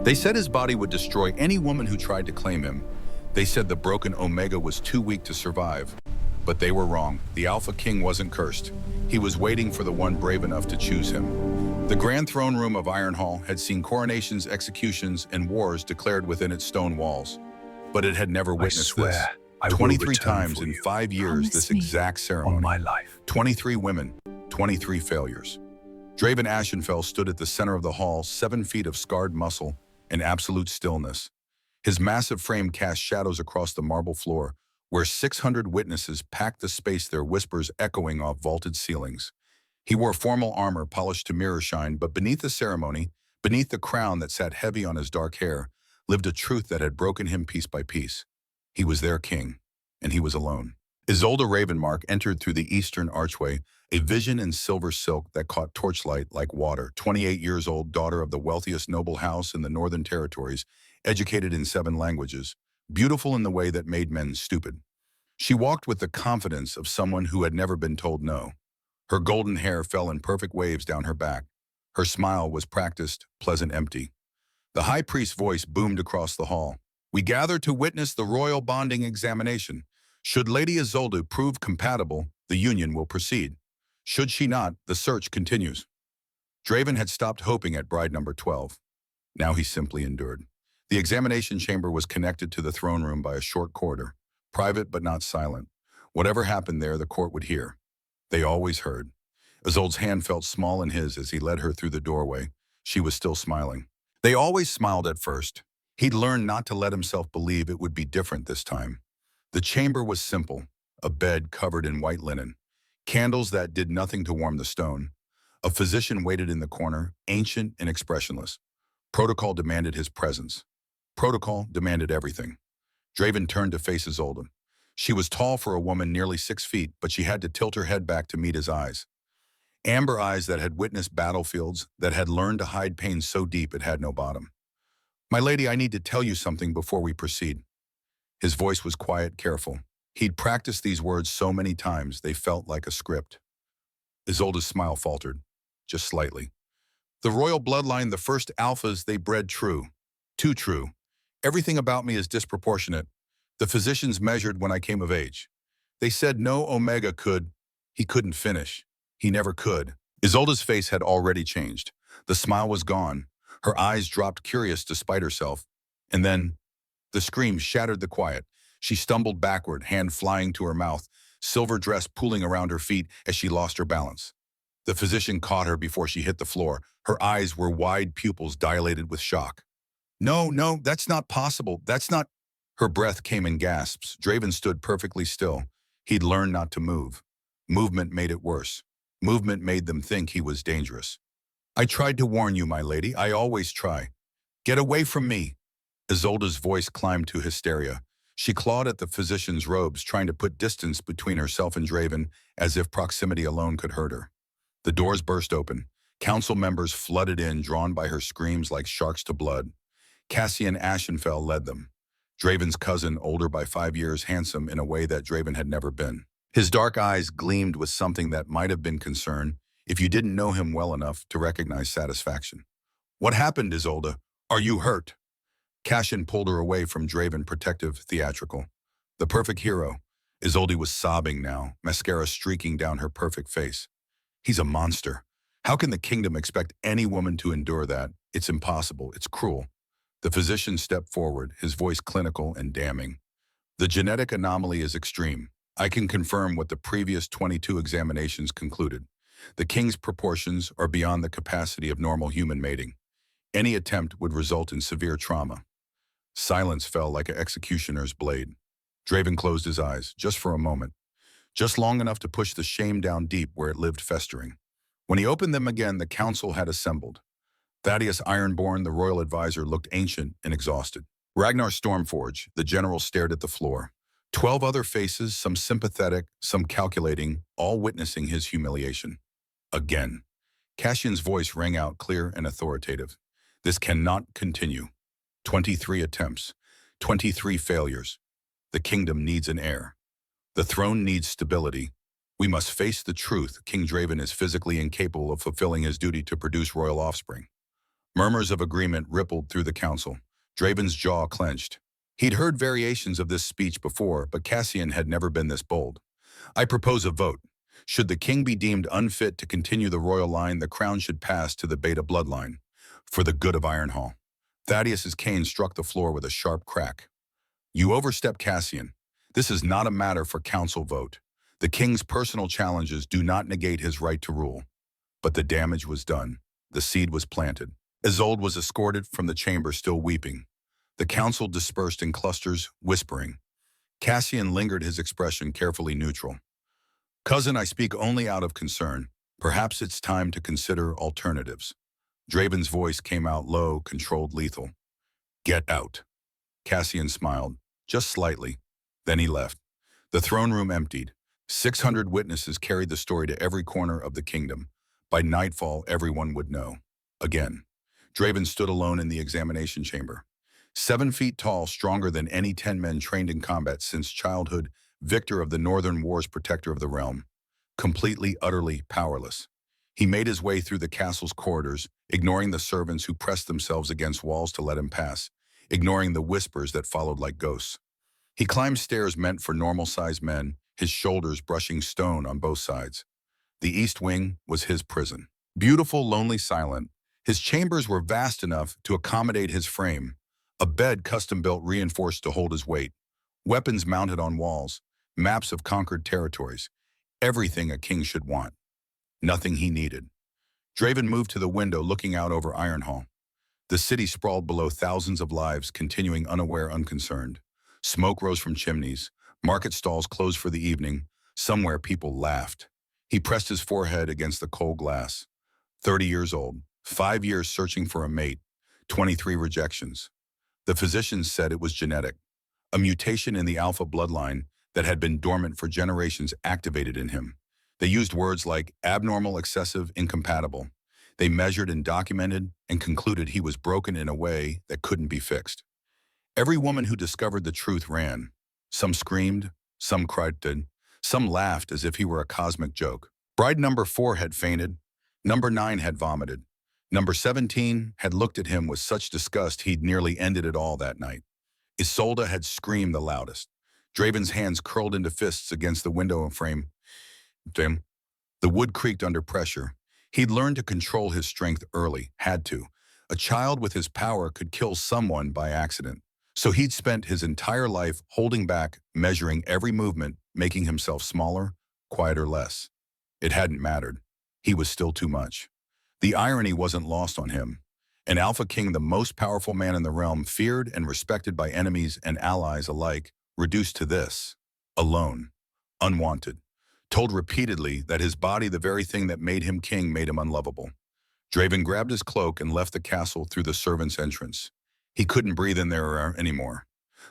They said his body would destroy any woman who tried to claim him. They said the broken Omega was too weak to survive. But they were wrong. The AlphaKing wasn't cursed. He was waiting for the one brave enough to choose him. The grand throne room of Ironhall had seen coronations, executions, and wars declared within its stone walls. But it had never witnessed this. 23 times in 5 years, this exact ceremony. On my life. 23 women, 23 failures. Draven Ashenfell stood at the center of the hall, 7 feet of scarred muscle and absolute stillness. His massive frame cast shadows across the marble floor, where 600 witnesses packed the space, their whispers echoing off vaulted ceilings. He wore formal armor polished to mirror shine, but beneath the ceremony, beneath the crown that sat heavy on his dark hair, lived a truth that had broken him piece by piece. He was their king, and he was alone. Isolde Ravenmark entered through the eastern archway, a vision in silver silk that caught torchlight like water. 28 years old, daughter of the wealthiest noble house in the Northern Territories, educated in 7 languages, beautiful in the way that made men stupid. She walked with the confidence of someone who had never been told no. Her golden hair fell in perfect waves down her back. Her smile was practiced, pleasant, empty. The high priest's voice boomed across the hall. "We gather to witness the royal bonding examination. Should Lady Isolde prove compatible, the union will proceed. Should she not, the search continues." Draven had stopped hoping at bride number 12. Now he simply endured. The examination chamber was connected to the throne room by a short corridor, private but not silent. Whatever happened there, the court would hear. They always heard. Isolde's hand felt small in his as he led her through the doorway. She was still smiling. They always smiled at first. He'd learned not to let himself believe it would be different this time. The chamber was simple, a bed covered in white linen, candles that did nothing to warm the stone. A physician waited in the corner, ancient and expressionless. Protocol demanded his presence. Protocol demanded everything. Draven turned to face Isolde. She was tall for a woman nearly 6 feet, but she had to tilt her head back to meet his eyes. Amber eyes that had witnessed battlefields, that had learned to hide pain so deep it had no bottom. "My lady, I need to tell you something before we proceed." His voice was quiet, careful. He'd practiced these words so many times, they felt like a script. Isolde's smile faltered, just slightly. "The royal bloodline, the first alphas they bred true. Too true. Everything about me is disproportionate. The physicians measured when I came of age. They said no Omega could." He couldn't finish. He never could. Isolde's face had already changed. The smile was gone. Her eyes dropped, curious despite herself. And then, the scream shattered the quiet. She stumbled backward, hand flying to her mouth, silver dress pooling around her feet as she lost her balance. The physician caught her before she hit the floor. Her eyes were wide, pupils dilated with shock. "No, no, that's not possible. That's not—" Her breath came in gasps. Draven stood perfectly still. He'd learned not to move. Movement made it worse. Movement made them think he was dangerous. "I tried to warn you, my lady. I always try. Get away from me." Isolde's voice climbed to hysteria. She clawed at the physician's robes, trying to put distance between herself and Draven, as if proximity alone could hurt her. The doors burst open. Council members flooded in, drawn by her screams like sharks to blood. Cassian Ashenfell led them. Draven's cousin, older by 5 years, handsome in a way that Draven had never been. His dark eyes gleamed with something that might have been concern if you didn't know him well enough to recognize satisfaction. "What happened, Isolde? Are you hurt?" Cassian pulled her away from Draven, protective, theatrical. The perfect hero. Isolde was sobbing now, mascara streaking down her perfect face. "He's a monster. How can the kingdom expect any woman to endure that? It's impossible. It's cruel." The physician stepped forward, his voice clinical and damning. "The genetic anomaly is extreme. I can confirm what the previous 22 examinations concluded. The king's proportions are beyond the capacity of normal human mating. Any attempt would result in severe trauma." Silence fell like an executioner's blade. Draven closed his eyes, just for a moment. Just long enough to push the shame down deep where it lived festering. When he opened them again, the council had assembled. Thaddeus Ironborn, the royal advisor, looked ancient and exhausted. Ragnar Stormforge, the general, stared at the floor. 12 other faces, some sympathetic, some calculating, all witnessing his humiliation. Again. Cassian's voice rang out clear and authoritative. "This cannot continue. 23 attempts. 23 failures. The kingdom needs an heir. The throne needs stability. We must face the truth. King Draven is physically incapable of fulfilling his duty to produce royal offspring." Murmurs of agreement rippled through the council. Draven's jaw clenched. He'd heard variations of this speech before, but Cassian had never been this bold. I propose a vote. Should the king be deemed unfit to continue the royal line, the crown should pass to the Beta bloodline, for the good of Ironhall. Thaddeus's cane struck the floor with a sharp crack. You overstep, Cassian. This is not a matter for council vote. The king's personal challenges do not negate his right to rule. But the damage was done. The seed was planted. Isolde was escorted from the chamber still weeping. The council dispersed in clusters, whispering. Cassian lingered, his expression carefully neutral. Cousin, I speak only out of concern. Perhaps it's time to consider alternatives. Draven's voice came out low, controlled, lethal. Get out. Cassian smiled, just slightly. Then he left. The throne room emptied. 600 witnesses carried the story to every corner of the kingdom. By nightfall, everyone would know. Again. Draven stood alone in the examination chamber. 7 feet tall, stronger than any 10 men trained in combat since childhood, victor of the Northern Wars, protector of the realm. Completely, utterly powerless. He made his way through the castle's corridors, ignoring the servants who pressed themselves against walls to let him pass, ignoring the whispers that followed like ghosts. He climbed stairs meant for normal-sized men, his shoulders brushing stone on both sides. The East Wing was his prison. Beautiful, lonely, silent. His chambers were vast enough to accommodate his frame. A bed custom-built reinforced to hold his weight. Weapons mounted on walls. Maps of conquered territories. Everything a king should want. Nothing he needed. Draven moved to the window, looking out over Ironhall. The city sprawled below, thousands of lives continuing unaware, unconcerned. Smoke rose from chimneys. Market stalls closed for the evening. Somewhere people laughed. He pressed his forehead against the cold glass. 30 years old. 5 years searching for a mate. 23 rejections. The physicians said it was genetic. A mutation in the Alpha bloodline that had been dormant for generations activated in him. They used words like abnormal, excessive, incompatible. They measured and documented and concluded he was broken in a way that couldn't be fixed. Every woman who discovered the truth ran. Some screamed, some cried, some laughed as if he were a cosmic joke. Bride number 4 had fainted. Number 9 had vomited. Number 17 had looked at him with such disgust he'd nearly ended it all that night. Isolde had screamed the loudest. Draven's hands curled into fists against the window frame. The wood creaked under pressure. He'd learned to control his strength early, had to. A child with his power could kill someone by accident. So he'd spent his entire life holding back, measuring every movement, making himself smaller, quieter, less. It hadn't mattered. He was still too much. The irony wasn't lost on him. An AlphaKing, the most powerful man in the realm, feared and respected by enemies and allies alike, reduced to this. Alone. Unwanted. Told repeatedly that his body, the very thing that made him king, made him unlovable. Draven grabbed his cloak and left the castle through the servants' entrance. He couldn't breathe in there anymore.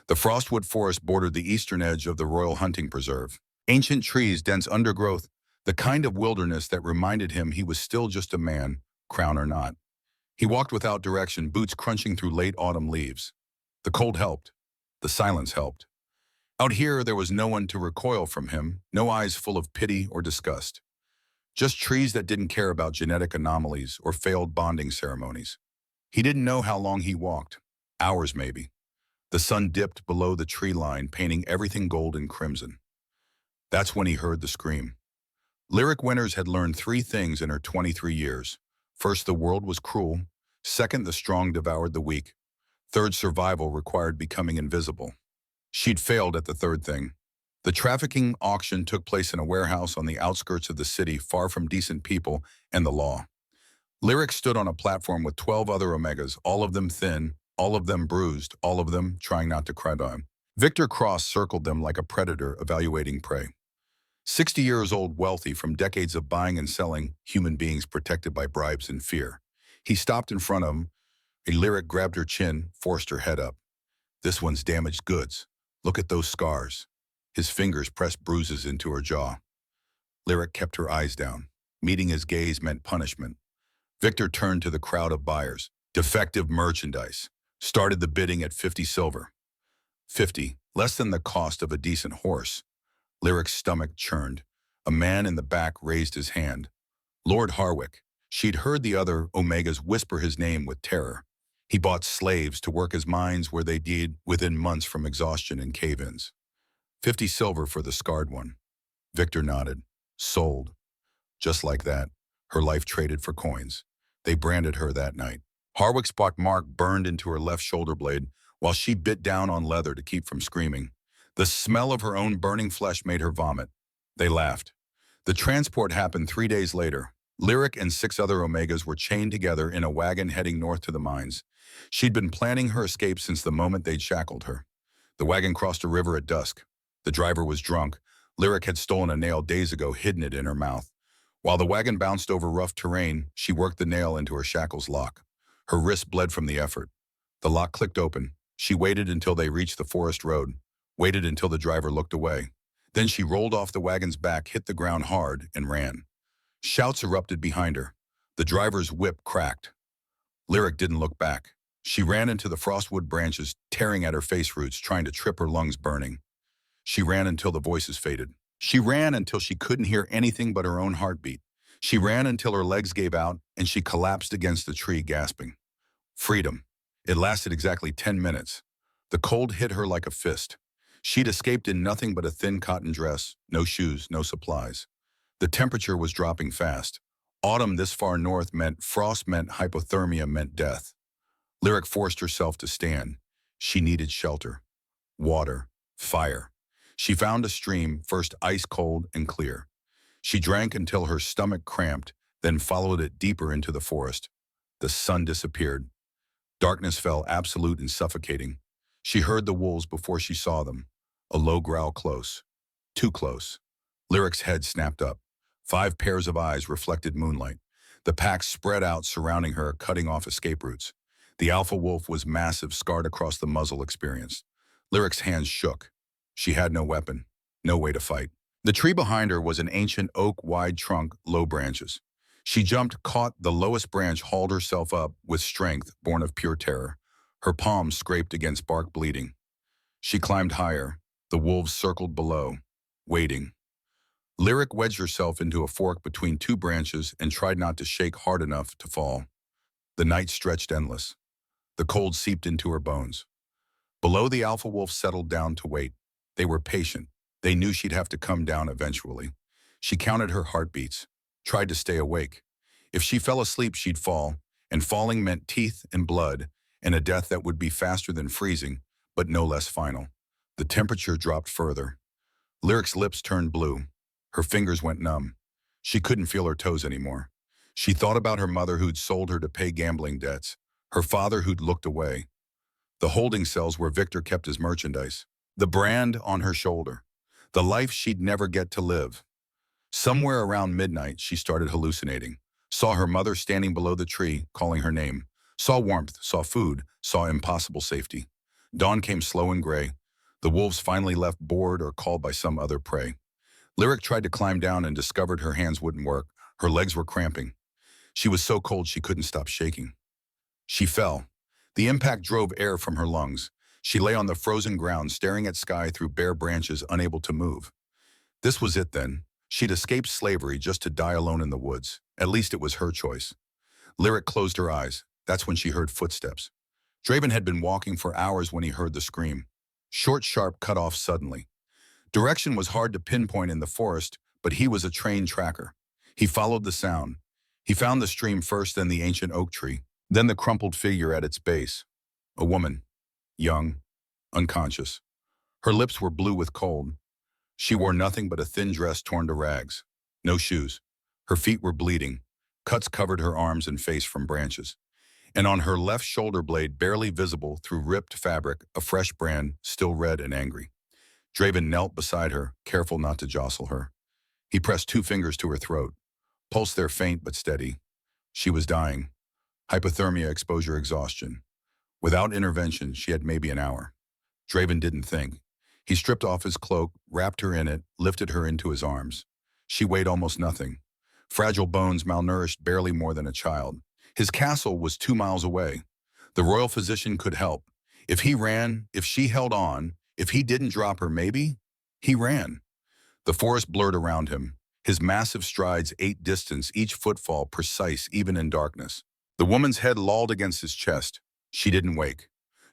The Frostwood Forest bordered the eastern edge of the Royal Hunting Preserve. Ancient trees, dense undergrowth, the kind of wilderness that reminded him he was still just a man, crown or not. He walked without direction, boots crunching through late autumn leaves. The cold helped. The silence helped. Out here, there was no one to recoil from him, no eyes full of pity or disgust. Just trees that didn't care about genetic anomalies or failed bonding ceremonies. He didn't know how long he walked. Hours, maybe. The sun dipped below the tree line, painting everything gold and crimson. That's when he heard the scream. Lyric Winters had learned 3 things in her 23 years. First, the world was cruel. Second, the strong devoured the weak. Third, survival required becoming invisible. She'd failed at the third thing. The trafficking auction took place in a warehouse on the outskirts of the city, far from decent people and the law. Lyric stood on a platform with 12 other Omegas, all of them thin, all of them bruised, all of them trying not to cry down. Victor Cross circled them like a predator evaluating prey. 60 years old, wealthy from decades of buying and selling human beings protected by bribes and fear. He stopped in front of him. A Lyric grabbed her chin, forced her head up. This one's damaged goods. Look at those scars. His fingers pressed bruises into her jaw. Lyric kept her eyes down. Meeting his gaze meant punishment. Victor turned to the crowd of buyers. Defective merchandise. Started the bidding at 50 silver. 50, less than the cost of a decent horse. Lyric's stomach churned. A man in the back raised his hand. Lord Harwick. She'd heard the other Omegas whisper his name with terror. He bought slaves to work his mines where they died within months from exhaustion and cave-ins. 50 silver for the scarred one. Victor nodded. Sold. Just like that, her life traded for coins. They branded her that night. Harwick's mark burned into her left shoulder blade while she bit down on leather to keep from screaming. The smell of her own burning flesh made her vomit. They laughed. The transport happened 3 days later. Lyric and 6 other Omegas were chained together in a wagon heading north to the mines. She'd been planning her escape since the moment they'd shackled her. The wagon crossed a river at dusk. The driver was drunk. Lyric had stolen a nail days ago, hidden it in her mouth. While the wagon bounced over rough terrain, she worked the nail into her shackles lock. Her wrist bled from the effort. The lock clicked open. She waited until they reached the forest road, waited until the driver looked away. Then she rolled off the wagon's back, hit the ground hard, and ran. Shouts erupted behind her. The driver's whip cracked. Lyric didn't look back. She ran into the frostwood branches, tearing at her face roots, trying to trip her lungs burning. She ran until the voices faded. She ran until she couldn't hear anything but her own heartbeat. She ran until her legs gave out and she collapsed against the tree, gasping. Freedom. It lasted exactly 10 minutes. The cold hit her like a fist. She'd escaped in nothing but a thin cotton dress, no shoes, no supplies. The temperature was dropping fast. Autumn this far north meant frost, meant hypothermia, meant death. Lyric forced herself to stand. She needed shelter, water, fire. She found a stream, first ice cold and clear. She drank until her stomach cramped, then followed it deeper into the forest. The sun disappeared. Darkness fell, absolute and suffocating. She heard the wolves before she saw them. A low growl close. Too close. Lyric's head snapped up. 5 pairs of eyes reflected moonlight. The pack spread out, surrounding her, cutting off escape routes. The alpha wolf was massive, scarred across the muzzle, experienced. Lyric's hands shook. She had no weapon, no way to fight. The tree behind her was an ancient oak, wide trunk, low branches. She jumped, caught the lowest branch, hauled herself up with strength born of pure terror. Her palms scraped against bark, bleeding. She climbed higher. The wolves circled below, waiting. Lyric wedged herself into a fork between 2 branches and tried not to shake hard enough to fall. The night stretched endless. The cold seeped into her bones. Below, the alpha wolf settled down to wait. They were patient. They knew she'd have to come down eventually. She counted her heartbeats, tried to stay awake. If she fell asleep, she'd fall, and falling meant teeth and blood, and a death that would be faster than freezing, but no less final. The temperature dropped further. Lyric's lips turned blue. Her fingers went numb. She couldn't feel her toes anymore. She thought about her mother who'd sold her to pay gambling debts, her father who'd looked away, the holding cells where Victor kept his merchandise, the brand on her shoulder, the life she'd never get to live. Somewhere around midnight, she started hallucinating. Saw her mother standing below the tree, calling her name. Saw warmth, saw food, saw impossible safety. Dawn came slow and gray. The wolves finally left, bored or called by some other prey. Lyric tried to climb down and discovered her hands wouldn't work. Her legs were cramping. She was so cold she couldn't stop shaking. She fell. The impact drove air from her lungs. She lay on the frozen ground, staring at sky through bare branches, unable to move. This was it then. She'd escaped slavery just to die alone in the woods. At least it was her choice. Lyric closed her eyes. That's when she heard footsteps. Draven had been walking for hours when he heard the scream. Short, sharp, cut off suddenly. Direction was hard to pinpoint in the forest, but he was a trained tracker. He followed the sound. He found the stream first, then the ancient oak tree, then the crumpled figure at its base. A woman, young, unconscious. Her lips were blue with cold. She wore nothing but a thin dress torn to rags. No shoes. Her feet were bleeding. Cuts covered her arms and face from branches. And on her left shoulder blade, barely visible through ripped fabric, a fresh brand, still red and angry. Draven knelt beside her, careful not to jostle her. He pressed 2 fingers to her throat. Pulse there faint but steady. She was dying. Hypothermia, exposure, exhaustion. Without intervention, she had maybe an hour. Draven didn't think. He stripped off his cloak, wrapped her in it, lifted her into his arms. She weighed almost nothing. Fragile bones, malnourished, barely more than a child. His castle was 2 miles away. The royal physician could help. If he ran, if she held on, if he didn't drop her, maybe? He ran. The forest blurred around him. His massive strides ate distance, each footfall precise even in darkness. The woman's head lolled against his chest. She didn't wake.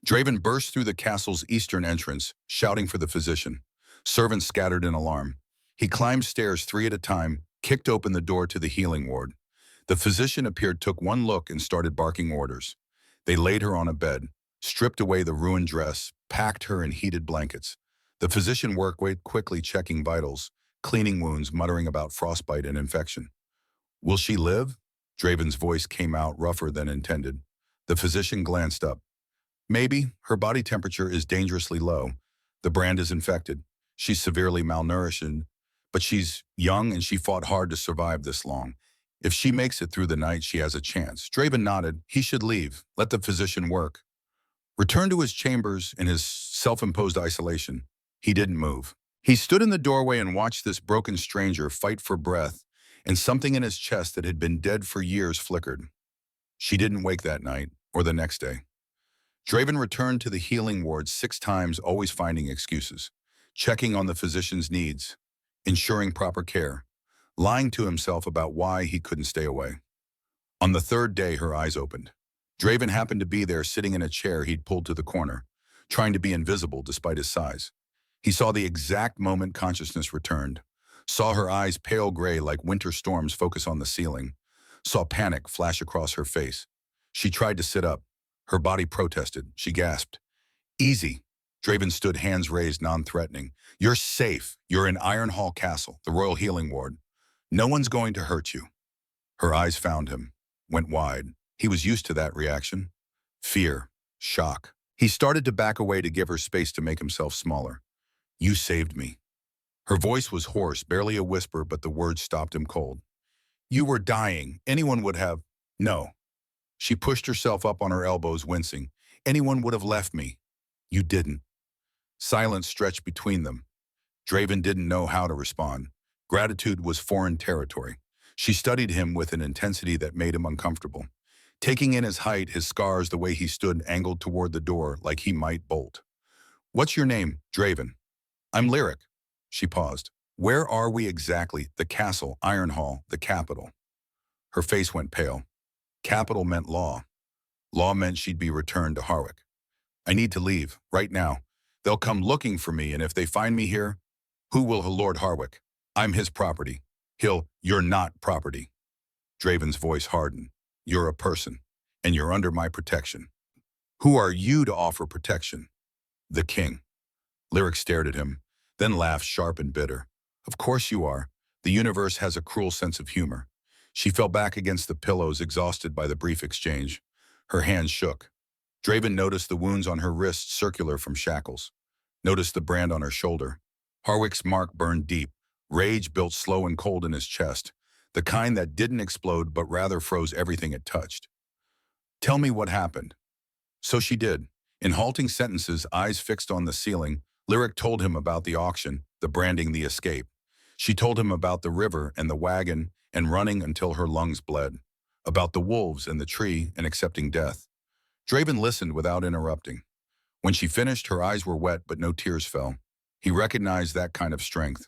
Draven burst through the castle's eastern entrance, shouting for the physician. Servants scattered in alarm. He climbed stairs 3 at a time, kicked open the door to the healing ward. The physician appeared, took one look, and started barking orders. They laid her on a bed, stripped away the ruined dress, packed her in heated blankets. The physician worked quickly, checking vitals, cleaning wounds, muttering about frostbite and infection. Will she live? Draven's voice came out rougher than intended. The physician glanced up. Maybe. Her body temperature is dangerously low. The brand is infected. She's severely malnourished, but she's young and she fought hard to survive this long. If she makes it through the night, she has a chance. Draven nodded. He should leave. Let the physician work. Return to his chambers in his self-imposed isolation. He didn't move. He stood in the doorway and watched this broken stranger fight for breath, and something in his chest that had been dead for years flickered. She didn't wake that night or the next day. Draven returned to the healing ward 6 times, always finding excuses, checking on the physician's needs, ensuring proper care, lying to himself about why he couldn't stay away. On the 3rd day, her eyes opened. Draven happened to be there, sitting in a chair he'd pulled to the corner, trying to be invisible despite his size. He saw the exact moment consciousness returned, saw her eyes pale gray like winter storms focus on the ceiling, saw panic flash across her face. She tried to sit up. Her body protested. She gasped. Easy. Draven stood, hands raised, non-threatening. You're safe. You're in Ironhall Castle, the Royal Healing Ward. No one's going to hurt you. Her eyes found him, went wide. He was used to that reaction. Fear, shock. He started to back away to give her space to make himself smaller. You saved me. Her voice was hoarse, barely a whisper, but the words stopped him cold. You were dying. Anyone would have. No. She pushed herself up on her elbows, wincing. Anyone would have left me. You didn't. Silence stretched between them. Draven didn't know how to respond. Gratitude was foreign territory. She studied him with an intensity that made him uncomfortable, taking in his height, his scars, the way he stood angled toward the door like he might bolt. What's your name? Draven. I'm Lyric. She paused. Where are we exactly? The castle, Ironhall, the capital. Her face went pale. Capital meant law. Law meant she'd be returned to Harwick. I need to leave, right now. They'll come looking for me, and if they find me here, who will Lord Harwick? I'm his property. You're not property. Draven's voice hardened. You're a person, and you're under my protection. Who are you to offer protection? The king. Lyric stared at him, then laughed, sharp and bitter. Of course you are. The universe has a cruel sense of humor. She fell back against the pillows, exhausted by the brief exchange. Her hands shook. Draven noticed the wounds on her wrists, circular from shackles. Noticed the brand on her shoulder. Harwick's mark burned deep. Rage built slow and cold in his chest, the kind that didn't explode but rather froze everything it touched. Tell me what happened. So she did. In halting sentences, eyes fixed on the ceiling, Lyric told him about the auction, the branding, the escape. She told him about the river and the wagon and running until her lungs bled, about the wolves and the tree and accepting death. Draven listened without interrupting. When she finished, her eyes were wet but no tears fell. He recognized that kind of strength,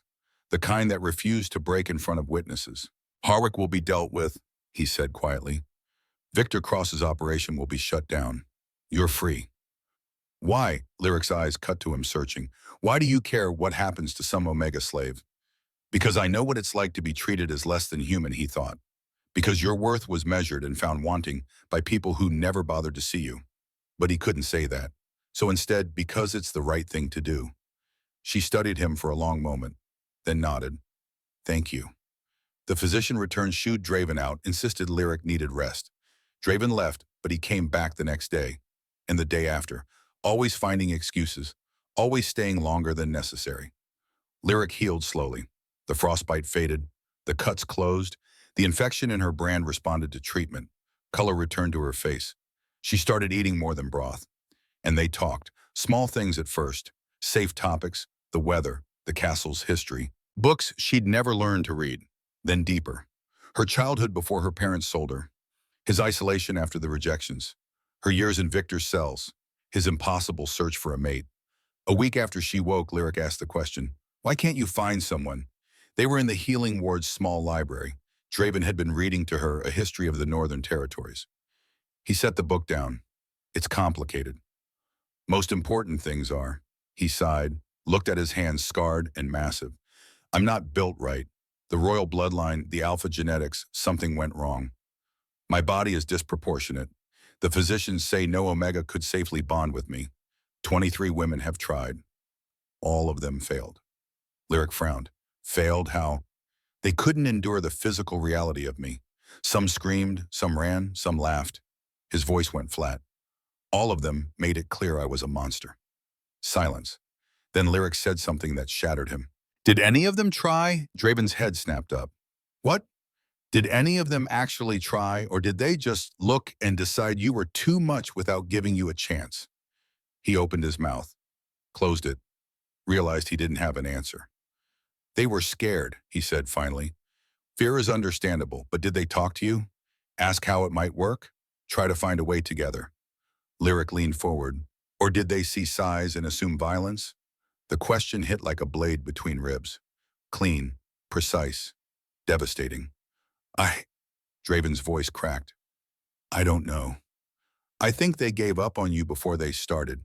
the kind that refused to break in front of witnesses. Harwick will be dealt with, he said quietly. Victor Cross's operation will be shut down. You're free. Why? Lyric's eyes cut to him, searching. Why do you care what happens to some Omega slave? Because I know what it's like to be treated as less than human, he thought. Because your worth was measured and found wanting by people who never bothered to see you. But he couldn't say that. So instead, because it's the right thing to do. She studied him for a long moment, then nodded. Thank you. The physician returned, shooed Draven out, insisted Lyric needed rest. Draven left, but he came back the next day, and the day after, always finding excuses, always staying longer than necessary. Lyric healed slowly. The frostbite faded, the cuts closed, the infection in her brand responded to treatment. Color returned to her face. She started eating more than broth. And they talked, small things at first, safe topics, the weather, the castle's history, books she'd never learned to read, then deeper. Her childhood before her parents sold her, his isolation after the rejections, her years in Victor's cells, his impossible search for a mate. A week after she woke, Lyric asked the question, why can't you find someone? They were in the healing ward's small library. Draven had been reading to her a history of the Northern Territories. He set the book down. It's complicated. Most important things are, he sighed, looked at his hands scarred and massive. I'm not built right. The royal bloodline, the alpha genetics, something went wrong. My body is disproportionate. The physicians say no Omega could safely bond with me. 23 women have tried. All of them failed. Lyric frowned. Failed how? They couldn't endure the physical reality of me. Some screamed, some ran, some laughed. His voice went flat. All of them made it clear I was a monster. Silence. Then Lyric said something that shattered him. Did any of them try? Draven's head snapped up. What? Did any of them actually try, or did they just look and decide you were too much without giving you a chance? He opened his mouth, closed it, realized he didn't have an answer. They were scared, he said finally. Fear is understandable, but did they talk to you? Ask how it might work? Try to find a way together? Lyric leaned forward. Or did they see size and assume violence? The question hit like a blade between ribs. Clean, precise, devastating. Draven's voice cracked. I don't know. I think they gave up on you before they started,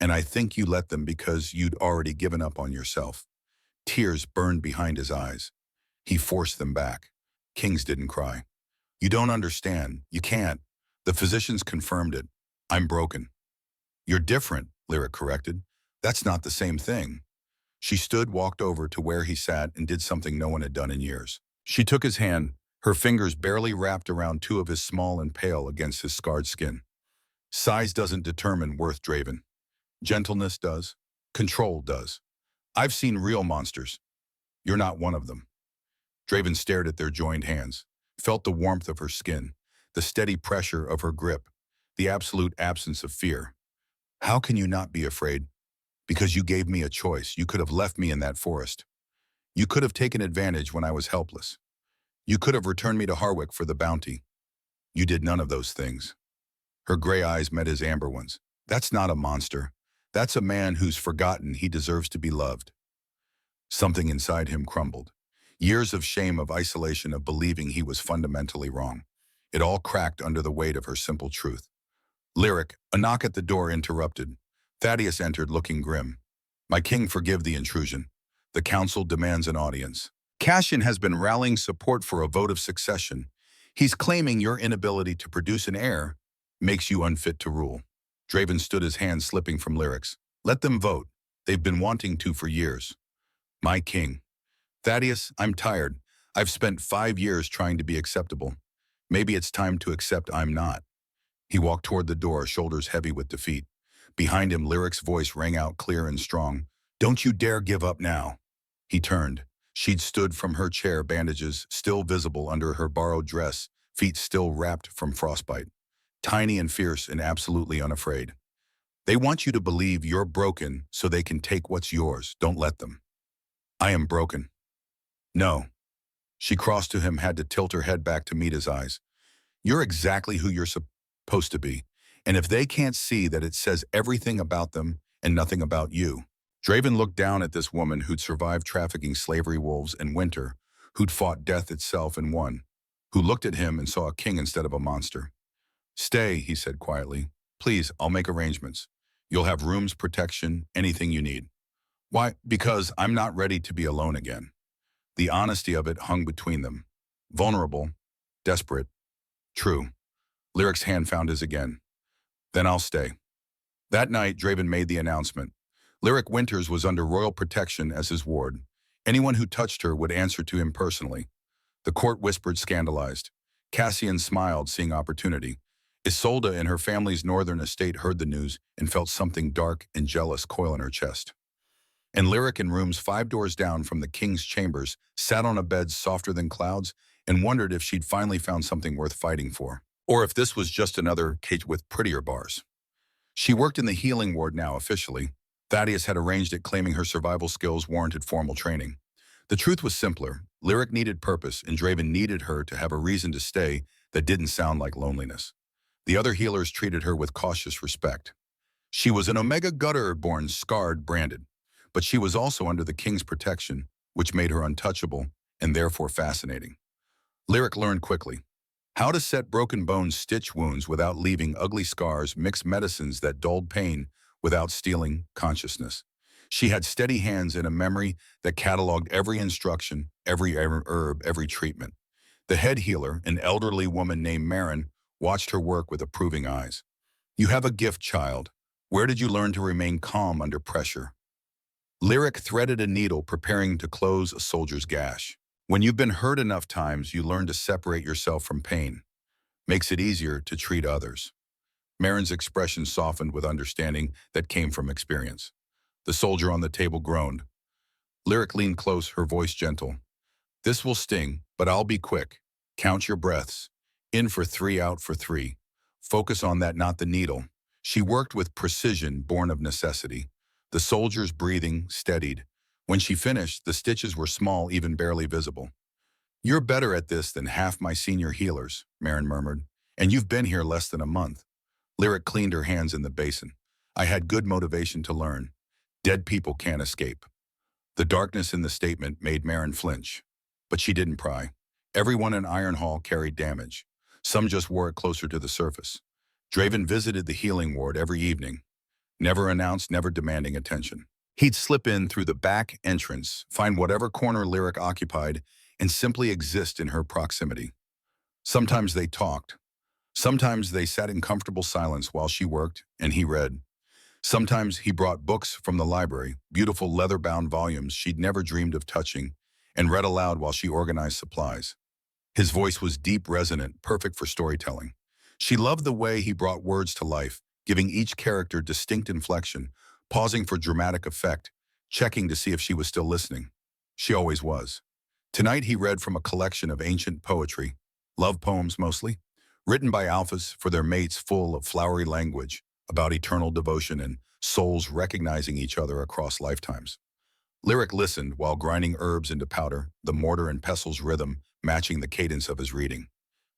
and I think you let them because you'd already given up on yourself. Tears burned behind his eyes. He forced them back. Kings didn't cry. You don't understand. You can't. The physicians confirmed it. I'm broken. You're different, Lyric corrected. That's not the same thing. She stood, walked over to where he sat, and did something no one had done in years. She took his hand, her fingers barely wrapped around two of his small and pale against his scarred skin. Size doesn't determine worth, Draven. Gentleness does. Control does. I've seen real monsters. You're not one of them. Draven stared at their joined hands, felt the warmth of her skin, the steady pressure of her grip, the absolute absence of fear. How can you not be afraid? Because you gave me a choice. You could have left me in that forest. You could have taken advantage when I was helpless. You could have returned me to Harwick for the bounty. You did none of those things. Her gray eyes met his amber ones. That's not a monster. That's a man who's forgotten he deserves to be loved. Something inside him crumbled. Years of shame, of isolation, of believing he was fundamentally wrong. It all cracked under the weight of her simple truth. Lyric, a knock at the door interrupted. Thaddeus entered looking grim. My king, forgive the intrusion. The council demands an audience. Cassian has been rallying support for a vote of succession. He's claiming your inability to produce an heir makes you unfit to rule. Draven stood, his hand slipping from Lyric's. Let them vote. They've been wanting to for years. My king. Thaddeus, I'm tired. I've spent 5 years trying to be acceptable. Maybe it's time to accept I'm not. He walked toward the door, shoulders heavy with defeat. Behind him, Lyric's voice rang out clear and strong. Don't you dare give up now. He turned. She'd stood from her chair, bandages still visible under her borrowed dress, feet still wrapped from frostbite. Tiny and fierce and absolutely unafraid. They want you to believe you're broken so they can take what's yours. Don't let them. I am broken. No. She crossed to him, had to tilt her head back to meet his eyes. You're exactly who you're supposed to be. And if they can't see that, it says everything about them and nothing about you. Draven looked down at this woman who'd survived trafficking, slavery, wolves, and winter, who'd fought death itself and won, who looked at him and saw a king instead of a monster. Stay, he said quietly. Please, I'll make arrangements. You'll have rooms, protection, anything you need. Why? Because I'm not ready to be alone again. The honesty of it hung between them. Vulnerable, desperate, true. Lyric's hand found his again. Then I'll stay. That night, Draven made the announcement. Lyric Winters was under royal protection as his ward. Anyone who touched her would answer to him personally. The court whispered, scandalized. Cassian smiled, seeing opportunity. Isolde in her family's northern estate heard the news and felt something dark and jealous coil in her chest. And Lyric, in rooms 5 doors down from the king's chambers, sat on a bed softer than clouds and wondered if she'd finally found something worth fighting for, or if this was just another cage with prettier bars. She worked in the healing ward now officially. Thaddeus had arranged it, claiming her survival skills warranted formal training. The truth was simpler. Lyric needed purpose, and Draven needed her to have a reason to stay that didn't sound like loneliness. The other healers treated her with cautious respect. She was an Omega Gutter-born, scarred, branded. But she was also under the king's protection, which made her untouchable and therefore fascinating. Lyric learned quickly. How to set broken bones stitch wounds without leaving ugly scars, mix medicines that dulled pain without stealing consciousness. She had steady hands and a memory that cataloged every instruction, every herb, every treatment. The head healer, an elderly woman named Marin, watched her work with approving eyes. You have a gift, child. Where did you learn to remain calm under pressure? Lyric threaded a needle preparing to close a soldier's gash. When you've been hurt enough times, you learn to separate yourself from pain. Makes it easier to treat others. Marin's expression softened with understanding that came from experience. The soldier on the table groaned. Lyric leaned close, her voice gentle. This will sting, but I'll be quick. Count your breaths. In for 3, out for 3. Focus on that, not the needle. She worked with precision born of necessity. The soldier's breathing steadied. When she finished, the stitches were small, even barely visible. You're better at this than half my senior healers, Marin murmured, and you've been here less than a month. Lyric cleaned her hands in the basin. I had good motivation to learn. Dead people can't escape. The darkness in the statement made Marin flinch, but she didn't pry. Everyone in Iron Hall carried damage. Some just wore it closer to the surface. Draven visited the healing ward every evening, never announced, never demanding attention. He'd slip in through the back entrance, find whatever corner Lyric occupied, and simply exist in her proximity. Sometimes they talked. Sometimes they sat in comfortable silence while she worked and he read. Sometimes he brought books from the library, beautiful leather-bound volumes she'd never dreamed of touching, and read aloud while she organized supplies. His voice was deep, resonant, perfect for storytelling. She loved the way he brought words to life, giving each character distinct inflection, pausing for dramatic effect, checking to see if she was still listening. She always was. Tonight he read from a collection of ancient poetry, love poems mostly, written by alphas for their mates, full of flowery language about eternal devotion and souls recognizing each other across lifetimes. Lyric listened while grinding herbs into powder, the mortar and pestle's rhythm matching the cadence of his reading.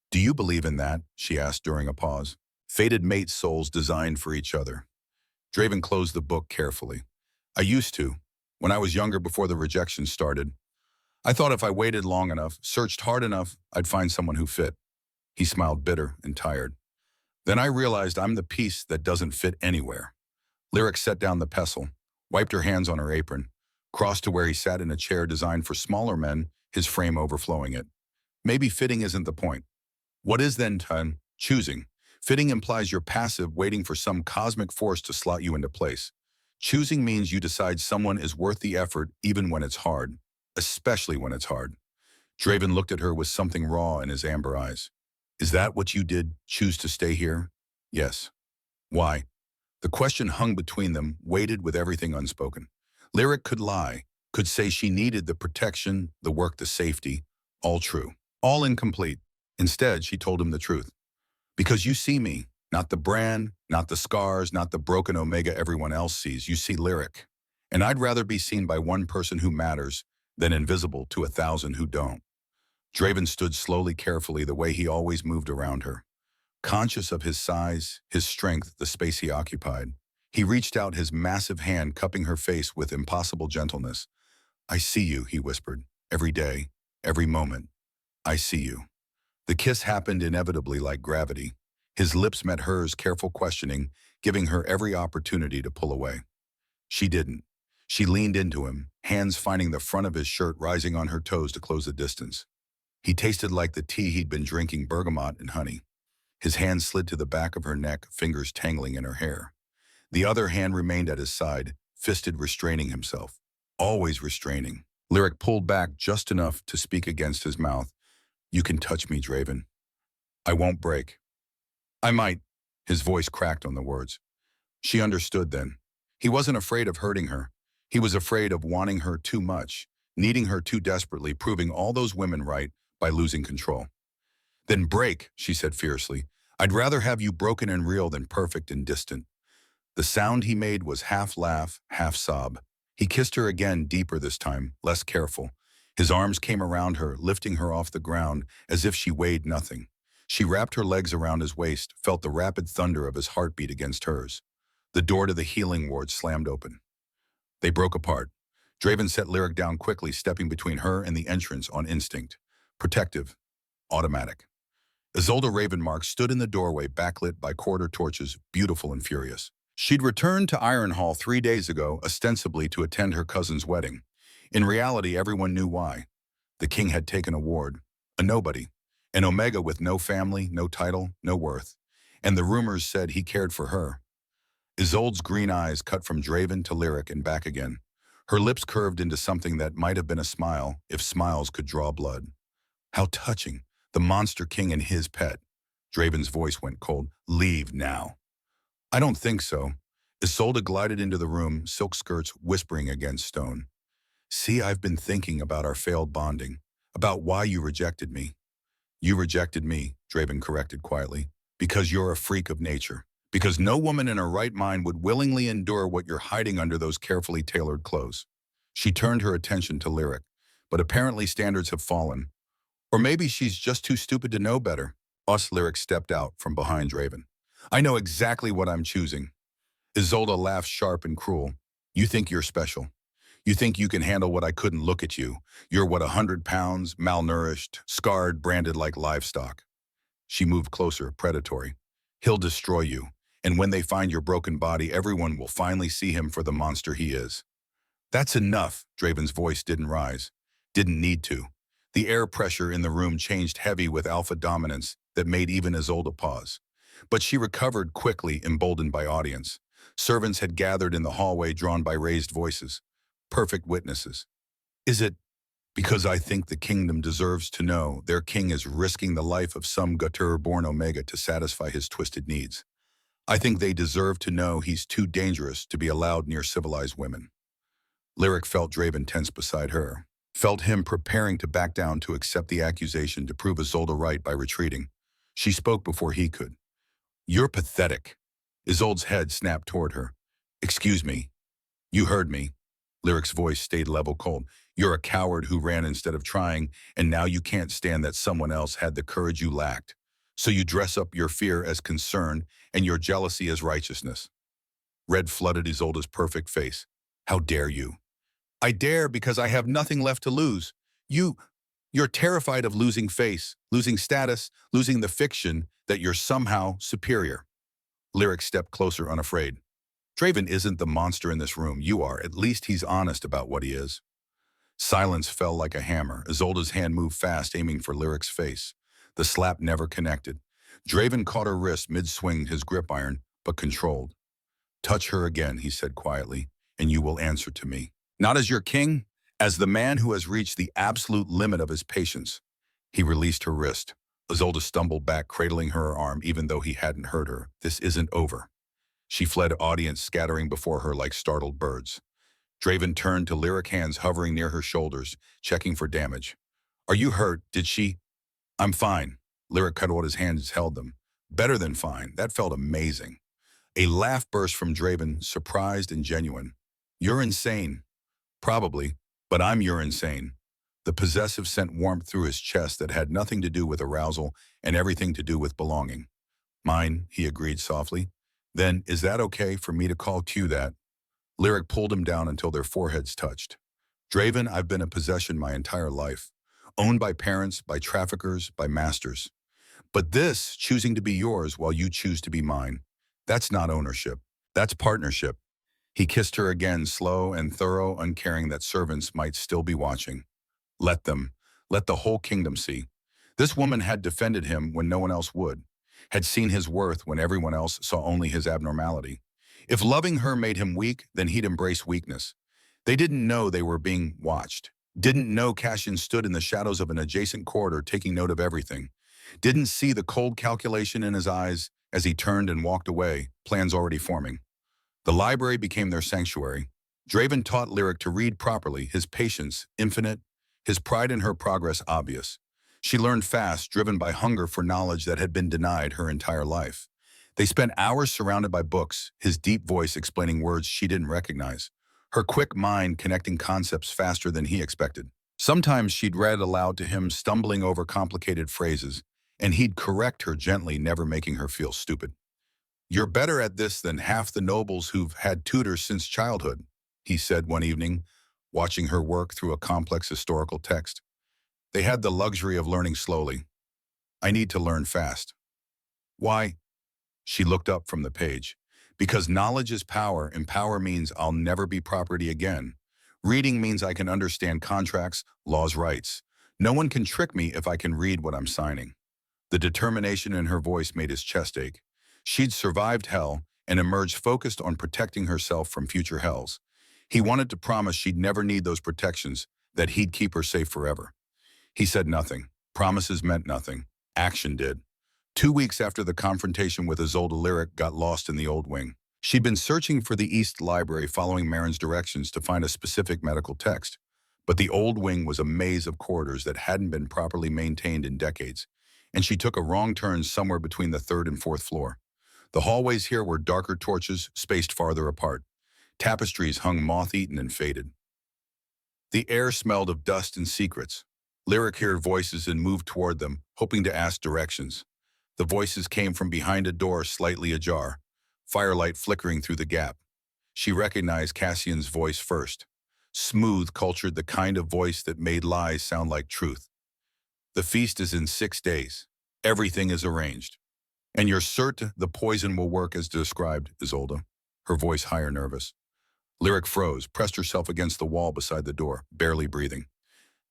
Do you believe in that? She asked during a pause. Fated mate souls designed for each other. Draven closed the book carefully. I used to, when I was younger before the rejection started. I thought if I waited long enough, searched hard enough, I'd find someone who fit. He smiled bitter and tired. Then I realized I'm the piece that doesn't fit anywhere. Lyric set down the pestle, wiped her hands on her apron, crossed to where he sat in a chair designed for smaller men, his frame overflowing it. Maybe fitting isn't the point. What is then, Tan? Choosing. Fitting implies you're passive, waiting for some cosmic force to slot you into place. Choosing means you decide someone is worth the effort even when it's hard, especially when it's hard. Draven looked at her with something raw in his amber eyes. Is that what you did, choose to stay here? Yes. Why? The question hung between them, weighted with everything unspoken. Lyric could lie, could say she needed the protection, the work, the safety. All true. All incomplete. Instead, she told him the truth. Because you see me, not the brand, not the scars, not the broken omega everyone else sees. You see Lyric. And I'd rather be seen by one person who matters than invisible to 1,000 who don't. Draven stood slowly, carefully, the way he always moved around her. Conscious of his size, his strength, the space he occupied, he reached out his massive hand, cupping her face with impossible gentleness. I see you, he whispered, every day, every moment. I see you. The kiss happened inevitably like gravity. His lips met hers, careful questioning, giving her every opportunity to pull away. She didn't. She leaned into him, hands finding the front of his shirt, rising on her toes to close the distance. He tasted like the tea he'd been drinking, bergamot and honey. His hand slid to the back of her neck, fingers tangling in her hair. The other hand remained at his side, fisted, restraining himself. Always restraining. Lyric pulled back just enough to speak against his mouth. You can touch me, Draven. I won't break. I might. His voice cracked on the words. She understood then. He wasn't afraid of hurting her. He was afraid of wanting her too much, needing her too desperately, proving all those women right by losing control. Then break, she said fiercely. I'd rather have you broken and real than perfect and distant. The sound he made was half laugh, half sob. He kissed her again, deeper this time, less careful. His arms came around her, lifting her off the ground as if she weighed nothing. She wrapped her legs around his waist, felt the rapid thunder of his heartbeat against hers. The door to the healing ward slammed open. They broke apart. Draven set Lyric down quickly, stepping between her and the entrance on instinct. Protective, automatic. Isolde Ravenmark stood in the doorway, backlit by quarter torches, beautiful and furious. She'd returned to Ironhall 3 days ago, ostensibly to attend her cousin's wedding. In reality, everyone knew why. The king had taken a ward, a nobody, an Omega with no family, no title, no worth. And the rumors said he cared for her. Isolde's green eyes cut from Draven to Lyric and back again. Her lips curved into something that might have been a smile, if smiles could draw blood. How touching, the monster king and his pet. Draven's voice went cold. Leave now. I don't think so. Isolde glided into the room, silk skirts whispering against stone. See, I've been thinking about our failed bonding, about why you rejected me. You rejected me, Draven corrected quietly, because you're a freak of nature. Because no woman in her right mind would willingly endure what you're hiding under those carefully tailored clothes. She turned her attention to Lyric, but apparently standards have fallen. Or maybe she's just too stupid to know better. Lyric stepped out from behind Draven. I know exactly what I'm choosing. Isolde laughed sharp and cruel. You think you're special. You think you can handle what I couldn't. Look at you. You're 100 pounds, malnourished, scarred, branded like livestock. She moved closer, predatory. He'll destroy you. And when they find your broken body, everyone will finally see him for the monster he is. That's enough. Draven's voice didn't rise. Didn't need to. The air pressure in the room changed heavy with alpha dominance that made even Isolde pause. But she recovered quickly, emboldened by audience. Servants had gathered in the hallway, drawn by raised voices. Perfect witnesses. Is it because I think the kingdom deserves to know their king is risking the life of some gutter-born Omega to satisfy his twisted needs? I think they deserve to know he's too dangerous to be allowed near civilized women. Lyric felt Draven tense beside her, felt him preparing to back down to accept the accusation to prove Isolde right by retreating. She spoke before he could. You're pathetic. Isolde's head snapped toward her. Excuse me. You heard me. Lyric's voice stayed level cold. You're a coward who ran instead of trying, and now you can't stand that someone else had the courage you lacked. So you dress up your fear as concern and your jealousy as righteousness. Red flooded Isolde's perfect face. How dare you? I dare because I have nothing left to lose. You're terrified of losing face, losing status, losing the fiction that you're somehow superior. Lyric stepped closer, unafraid. Draven isn't the monster in this room. You are. At least he's honest about what he is. Silence fell like a hammer. Isolde's hand moved fast, aiming for Lyric's face. The slap never connected. Draven caught her wrist mid-swing, his grip iron, but controlled. Touch her again, he said quietly, and you will answer to me. Not as your king, as the man who has reached the absolute limit of his patience. He released her wrist. Isolde stumbled back, cradling her arm, even though he hadn't heard her. This isn't over. She fled, audience scattering before her like startled birds. Draven turned to Lyric, hands hovering near her shoulders, checking for damage. Are you hurt? Did she? I'm fine. Lyric cut out his hands, held them. Better than fine. That felt amazing. A laugh burst from Draven, surprised and genuine. You're insane. Probably, but you're insane. The possessive sent warmth through his chest that had nothing to do with arousal and everything to do with belonging. Mine, he agreed softly. Then, is that okay for me to call Q that? Lyric pulled him down until their foreheads touched. Draven, I've been a possession my entire life. Owned by parents, by traffickers, by masters. But this, choosing to be yours while you choose to be mine, that's not ownership. That's partnership. He kissed her again, slow and thorough, uncaring that servants might still be watching. Let them. Let the whole kingdom see. This woman had defended him when no one else would, had seen his worth when everyone else saw only his abnormality. If loving her made him weak, then he'd embrace weakness. They didn't know they were being watched. Didn't know Cassian stood in the shadows of an adjacent corridor taking note of everything. Didn't see the cold calculation in his eyes as he turned and walked away, plans already forming. The library became their sanctuary. Draven taught Lyric to read properly, his patience infinite, his pride in her progress obvious. She learned fast, driven by hunger for knowledge that had been denied her entire life. They spent hours surrounded by books, his deep voice explaining words she didn't recognize, her quick mind connecting concepts faster than he expected. Sometimes she'd read aloud to him, stumbling over complicated phrases, and he'd correct her gently, never making her feel stupid. You're better at this than half the nobles who've had tutors since childhood, he said one evening, watching her work through a complex historical text. They had the luxury of learning slowly. I need to learn fast. Why? She looked up from the page. Because knowledge is power, and power means I'll never be property again. Reading means I can understand contracts, laws, rights. No one can trick me if I can read what I'm signing. The determination in her voice made his chest ache. She'd survived hell and emerged focused on protecting herself from future hells. He wanted to promise she'd never need those protections, that he'd keep her safe forever. He said nothing. Promises meant nothing. Action did. 2 weeks after the confrontation with Isolde, Lyric got lost in the old wing. She'd been searching for the East Library following Marin's directions to find a specific medical text. But the old wing was a maze of corridors that hadn't been properly maintained in decades, and she took a wrong turn somewhere between the third and fourth floor. The hallways here were darker torches spaced farther apart. Tapestries hung moth-eaten and faded. The air smelled of dust and secrets. Lyric heard voices and moved toward them, hoping to ask directions. The voices came from behind a door slightly ajar, firelight flickering through the gap. She recognized Cassian's voice first. Smooth, cultured, the kind of voice that made lies sound like truth. The feast is in 6 days. Everything is arranged. And you're certain the poison will work as described, Isolde, her voice higher, nervous. Lyric froze, pressed herself against the wall beside the door, barely breathing.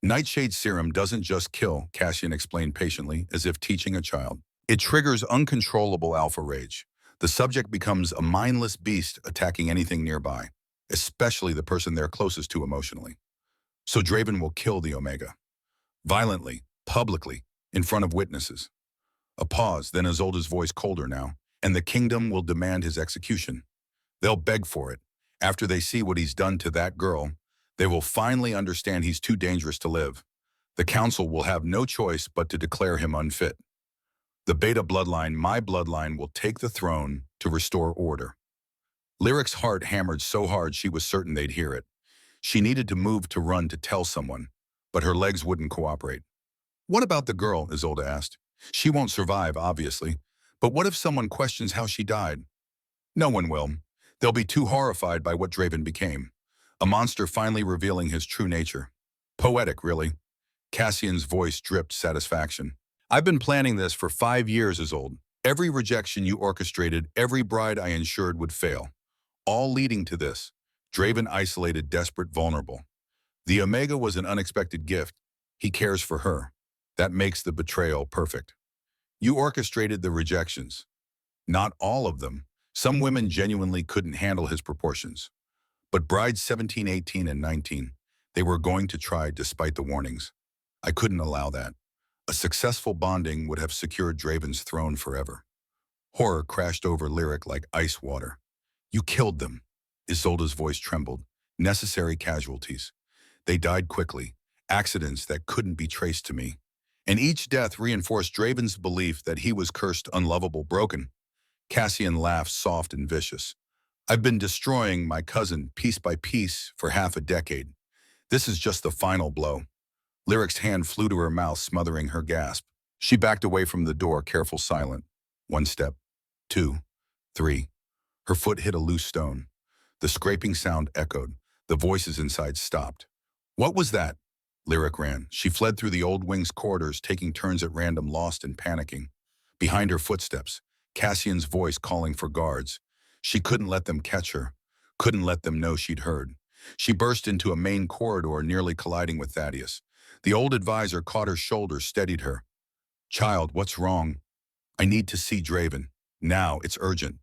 Nightshade serum doesn't just kill, Cassian explained patiently, as if teaching a child. It triggers uncontrollable alpha rage. The subject becomes a mindless beast attacking anything nearby, especially the person they're closest to emotionally. So Draven will kill the Omega. Violently, publicly, in front of witnesses. A pause, then Isolde's voice colder now, and the kingdom will demand his execution. They'll beg for it. After they see what he's done to that girl, they will finally understand he's too dangerous to live. The council will have no choice but to declare him unfit. The Beta bloodline, my bloodline, will take the throne to restore order. Lyric's heart hammered so hard she was certain they'd hear it. She needed to move to run to tell someone, but her legs wouldn't cooperate. What about the girl? Isolde asked. She won't survive, obviously, but what if someone questions how she died? No one will. They'll be too horrified by what Draven became. A monster finally revealing his true nature. Poetic, really. Cassian's voice dripped satisfaction. I've been planning this for 5 years, Isolde. Every rejection you orchestrated, every bride I ensured would fail. All leading to this. Draven isolated, desperate, vulnerable. The Omega was an unexpected gift. He cares for her. That makes the betrayal perfect. You orchestrated the rejections. Not all of them. Some women genuinely couldn't handle his proportions. But brides 17, 18, and 19, they were going to try despite the warnings. I couldn't allow that. A successful bonding would have secured Draven's throne forever. Horror crashed over Lyric like ice water. You killed them. Isolde's voice trembled. Necessary casualties. They died quickly. Accidents that couldn't be traced to me. And each death reinforced Draven's belief that he was cursed, unlovable, broken. Cassian laughed, soft and vicious. I've been destroying my cousin piece by piece for half a decade. This is just the final blow. Lyric's hand flew to her mouth, smothering her gasp. She backed away from the door, careful, silent. 1 step, 2, 3. Her foot hit a loose stone. The scraping sound echoed. The voices inside stopped. What was that? Lyric ran. She fled through the old wing's corridors, taking turns at random, lost and panicking. Behind her footsteps, Cassian's voice calling for guards. She couldn't let them catch her, couldn't let them know she'd heard. She burst into a main corridor, nearly colliding with Thaddeus. The old advisor caught her shoulder, steadied her. Child, what's wrong? I need to see Draven. Now, it's urgent.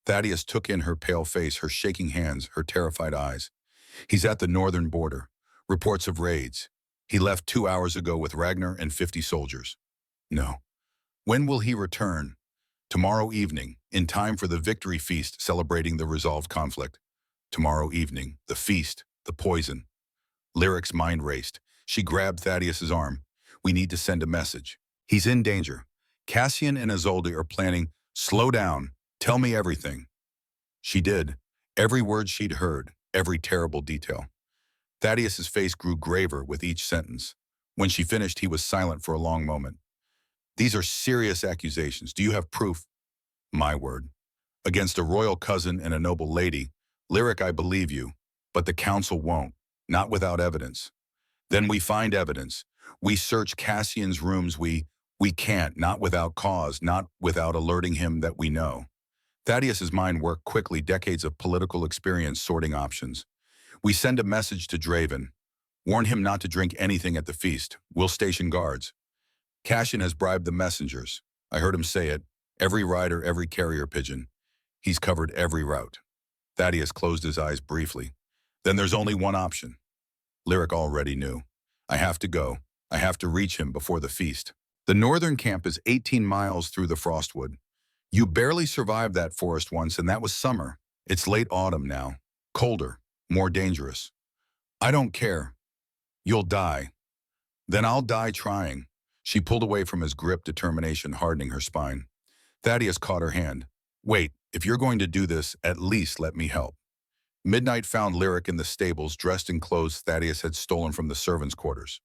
Thaddeus took in her pale face, her shaking hands, her terrified eyes. He's at the northern border. Reports of raids. He left 2 hours ago with Ragnar and 50 soldiers. No. When will he return? Tomorrow evening, in time for the victory feast celebrating the resolved conflict. Tomorrow evening, the feast, the poison. Lyric's mind raced. She grabbed Thaddeus's arm. We need to send a message. He's in danger. Cassian and Isolde are planning. Slow down. Tell me everything. She did. Every word she'd heard, every terrible detail. Thaddeus's face grew graver with each sentence. When she finished, he was silent for a long moment. These are serious accusations. Do you have proof? My word. Against a royal cousin and a noble lady. Lyric, I believe you, but the council won't. not without evidence. Then we find evidence. We search Cassian's rooms. We can't, not without cause, not without alerting him that we know. Thaddeus's mind worked quickly, decades of political experience sorting options. We send a message to Draven. Warn him not to drink anything at the feast. We'll station guards. Cassian has bribed the messengers. I heard him say it. Every rider, every carrier pigeon. He's covered every route. Thaddeus closed his eyes briefly. Then there's only one option. Lyric already knew. I have to go. I have to reach him before the feast. The northern camp is 18 miles through the Frostwood. You barely survived that forest once, and that was summer. It's late autumn now. Colder, more dangerous. I don't care. You'll die. Then I'll die trying. She pulled away from his grip, determination hardening her spine. Thaddeus caught her hand. Wait, if you're going to do this, at least let me help. Midnight found Lyric in the stables, dressed in clothes Thaddeus had stolen from the servants' quarters.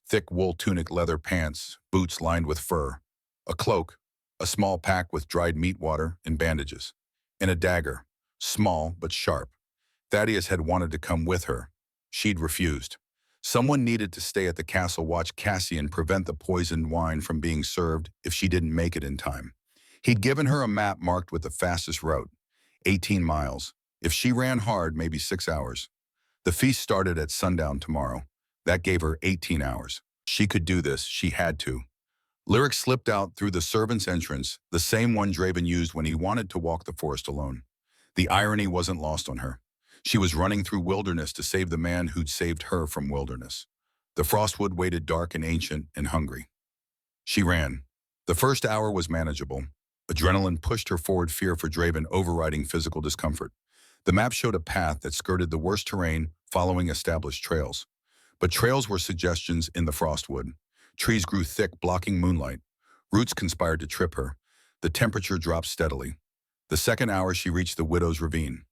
Thick wool tunic, leather pants, boots lined with fur, a cloak, a small pack with dried meat water and bandages, and a dagger, small but sharp. Thaddeus had wanted to come with her. She'd refused. Someone needed to stay at the castle, watch Cassian prevent the poisoned wine from being served if she didn't make it in time. He'd given her a map marked with the fastest route, 18 miles. If she ran hard, maybe 6 hours. The feast started at sundown tomorrow. That gave her 18 hours. She could do this. She had to. Lyric slipped out through the servants' entrance, the same one Draven used when he wanted to walk the forest alone. The irony wasn't lost on her. She was running through wilderness to save the man who'd saved her from wilderness. The Frostwood waited, dark and ancient and hungry. She ran. The first hour was manageable. Adrenaline pushed her forward, fear for Draven overriding physical discomfort. The map showed a path that skirted the worst terrain, following established trails. But trails were suggestions in the Frostwood. Trees grew thick, blocking moonlight. Roots conspired to trip her. The temperature dropped steadily. The second hour, she reached the Widow's Ravine.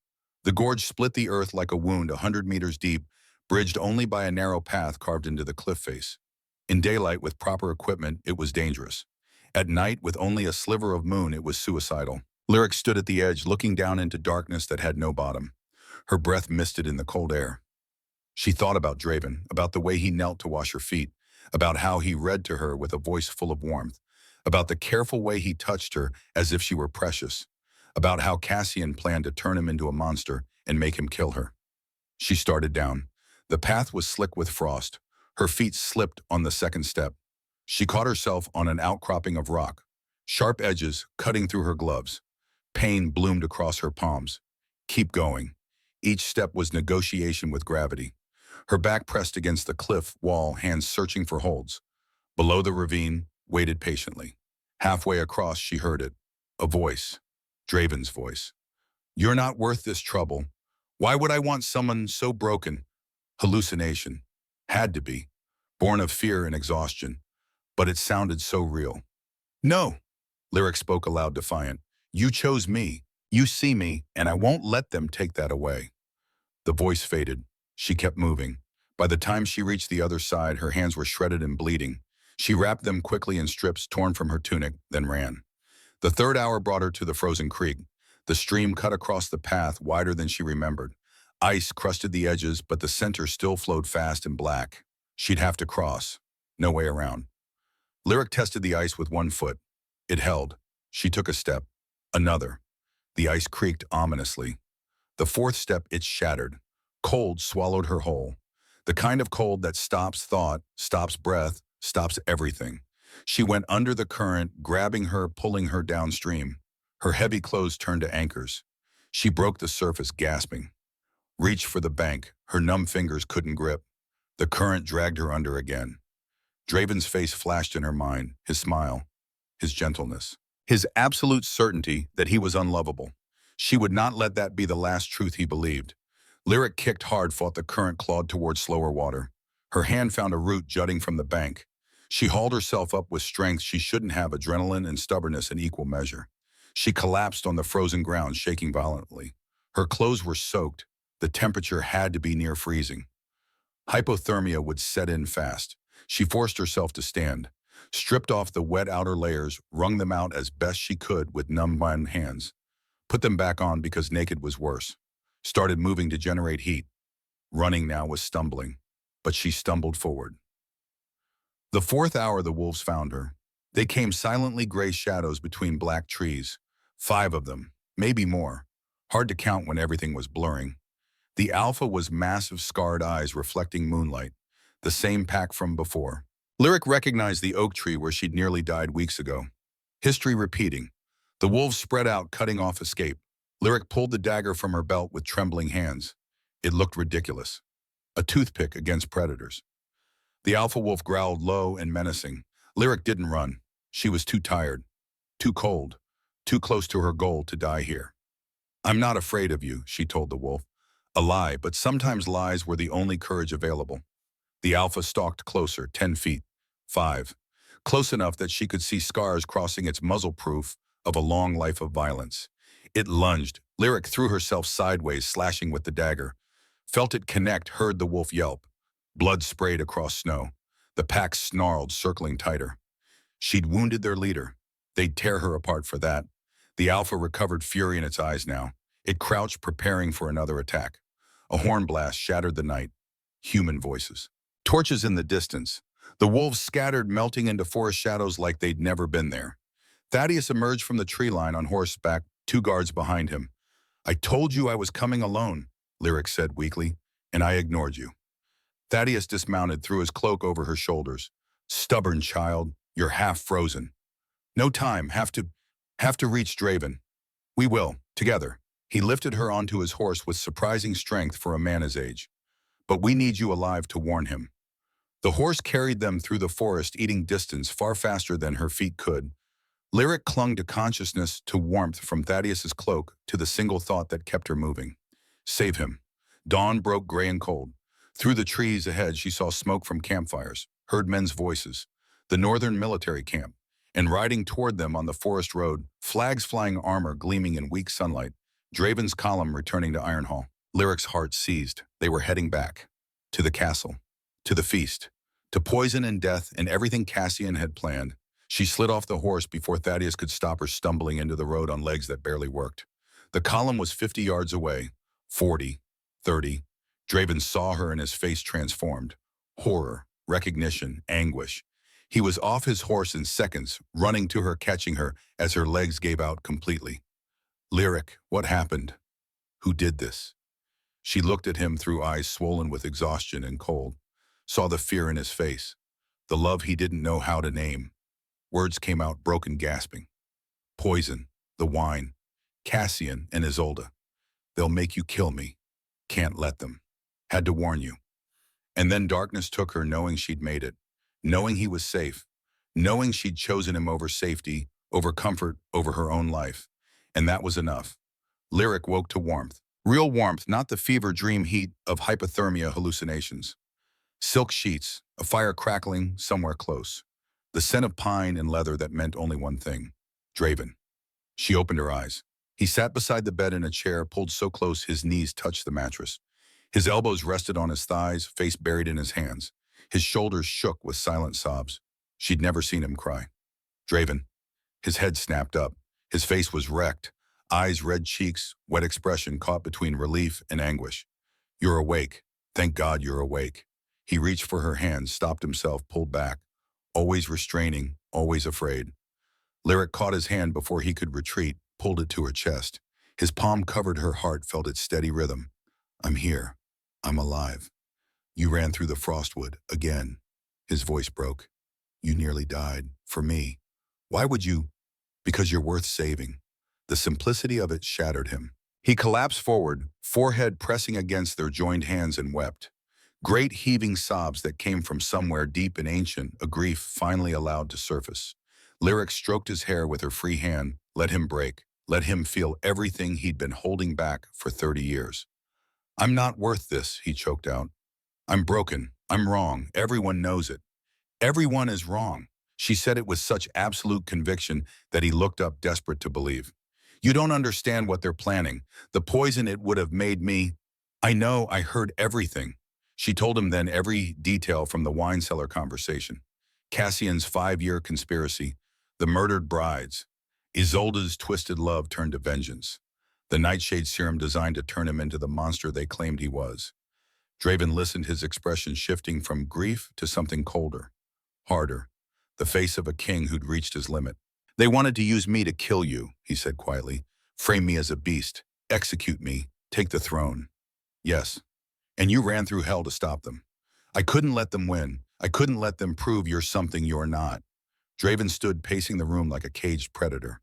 The gorge split the earth like a wound 100 meters deep, bridged only by a narrow path carved into the cliff face. In daylight, with proper equipment, it was dangerous. At night, with only a sliver of moon, it was suicidal. Lyric stood at the edge, looking down into darkness that had no bottom. Her breath misted in the cold air. She thought about Draven, about the way he knelt to wash her feet, about how he read to her with a voice full of warmth, about the careful way he touched her as if she were precious, about how Cassian planned to turn him into a monster and make him kill her. She started down. The path was slick with frost. Her feet slipped on the second step. She caught herself on an outcropping of rock, sharp edges cutting through her gloves. Pain bloomed across her palms. Keep going. Each step was negotiation with gravity. Her back pressed against the cliff wall, hands searching for holds. Below the ravine, waited patiently. Halfway across, she heard it. A voice. Draven's voice. You're not worth this trouble. Why would I want someone so broken? Hallucination. Had to be. Born of fear and exhaustion. But it sounded so real. No. Lyric spoke aloud, defiant. You chose me. You see me, and I won't let them take that away. The voice faded. She kept moving. By the time she reached the other side, her hands were shredded and bleeding. She wrapped them quickly in strips torn from her tunic, then ran. The third hour brought her to the frozen creek. The stream cut across the path, wider than she remembered. Ice crusted the edges, but the center still flowed fast and black. She'd have to cross. No way around. Lyric tested the ice with one foot. It held. She took a step. Another. The ice creaked ominously. The fourth step, it shattered. Cold swallowed her whole. The kind of cold that stops thought, stops breath, stops everything. She went under the current, grabbing her, pulling her downstream. Her heavy clothes turned to anchors. She broke the surface, gasping. Reached for the bank. Her numb fingers couldn't grip. The current dragged her under again. Draven's face flashed in her mind, his smile, his gentleness, his absolute certainty that he was unlovable. She would not let that be the last truth he believed. Lyric kicked hard, fought the current, clawed towards slower water. Her hand found a root jutting from the bank. She hauled herself up with strength she shouldn't have, adrenaline and stubbornness in equal measure. She collapsed on the frozen ground, shaking violently. Her clothes were soaked. The temperature had to be near freezing. Hypothermia would set in fast. She forced herself to stand, stripped off the wet outer layers, wrung them out as best she could with numb hands, put them back on because naked was worse, started moving to generate heat. Running now was stumbling, but she stumbled forward. The fourth hour the wolves found her. They came silently gray shadows between black trees. 5 of them, maybe more. Hard to count when everything was blurring. The alpha was massive scarred eyes reflecting moonlight, the same pack from before. Lyric recognized the oak tree where she'd nearly died weeks ago. History repeating. The wolves spread out, cutting off escape. Lyric pulled the dagger from her belt with trembling hands. It looked ridiculous. A toothpick against predators. The alpha wolf growled low and menacing. Lyric didn't run. She was too tired, too cold, too close to her goal to die here. "I'm not afraid of you," she told the wolf. A lie, but sometimes lies were the only courage available. The alpha stalked closer, 10 feet, 5. Close enough that she could see scars crossing its muzzle, proof of a long life of violence. It lunged. Lyric threw herself sideways, slashing with the dagger. Felt it connect, heard the wolf yelp. Blood sprayed across snow. The pack snarled, circling tighter. She'd wounded their leader. They'd tear her apart for that. The alpha recovered fury in its eyes now. It crouched, preparing for another attack. A horn blast shattered the night. Human voices. Torches in the distance. The wolves scattered, melting into forest shadows like they'd never been there. Thaddeus emerged from the tree line on horseback, 2 guards behind him. "I told you I was coming alone," Lyric said weakly, "and I ignored you." Thaddeus dismounted, threw his cloak over her shoulders. "Stubborn child, you're half frozen. No time, have to reach Draven. We will, together." He lifted her onto his horse with surprising strength for a man his age. "But we need you alive to warn him." The horse carried them through the forest, eating distance far faster than her feet could. Lyric clung to consciousness, to warmth from Thaddeus's cloak, to the single thought that kept her moving. Save him. Dawn broke gray and cold. Through the trees ahead, she saw smoke from campfires, heard men's voices. The northern military camp. And riding toward them on the forest road, flags flying, armor gleaming in weak sunlight, Draven's column returning to Ironhall. Lyric's heart seized. They were heading back. To the castle. To the feast. To poison and death and everything Cassian had planned. She slid off the horse before Thaddeus could stop her, stumbling into the road on legs that barely worked. The column was 50 yards away. 40. 30. Draven saw her and his face transformed. Horror, recognition, anguish. He was off his horse in seconds, running to her, catching her as her legs gave out completely. "Lyric, what happened? Who did this?" She looked at him through eyes swollen with exhaustion and cold. Saw the fear in his face. The love he didn't know how to name. Words came out broken, gasping. "Poison, the wine, Cassian and Isolde. They'll make you kill me. Can't let them. Had to warn you." And then darkness took her, knowing she'd made it. Knowing he was safe. Knowing she'd chosen him over safety, over comfort, over her own life. And that was enough. Lyric woke to warmth. Real warmth, not the fever dream heat of hypothermia hallucinations. Silk sheets, a fire crackling somewhere close. The scent of pine and leather that meant only one thing. Draven. She opened her eyes. He sat beside the bed in a chair, pulled so close his knees touched the mattress. His elbows rested on his thighs, face buried in his hands. His shoulders shook with silent sobs. She'd never seen him cry. Draven. His head snapped up. His face was wrecked. Eyes, red cheeks, wet expression caught between relief and anguish. "You're awake. Thank God you're awake." He reached for her hand, stopped himself, pulled back. Always restraining, always afraid. Lyric caught his hand before he could retreat, pulled it to her chest. His palm covered her heart, felt its steady rhythm. "I'm here. I'm alive. You ran through the frostwood, again." His voice broke. "You nearly died. For me. Why would you?" "Because you're worth saving." The simplicity of it shattered him. He collapsed forward, forehead pressing against their joined hands, and wept. Great heaving sobs that came from somewhere deep and ancient, a grief finally allowed to surface. Lyric stroked his hair with her free hand, let him break, let him feel everything he'd been holding back for 30 years. "I'm not worth this," he choked out. "I'm broken. I'm wrong. Everyone knows it. Everyone is wrong." She said it with such absolute conviction that he looked up, desperate to believe. "You don't understand what they're planning. The poison it would have made me." "I know, I heard everything." She told him then every detail from the wine cellar conversation. Cassian's 5-year conspiracy, the murdered brides, Isolde's twisted love turned to vengeance, the nightshade serum designed to turn him into the monster they claimed he was. Draven listened, his expression shifting from grief to something colder, harder, the face of a king who'd reached his limit. They wanted to use me to kill you, he said quietly. Frame me as a beast, execute me, take the throne. Yes, and you ran through hell to stop them. I couldn't let them win. I couldn't let them prove you're something you're not. Draven stood pacing the room like a caged predator.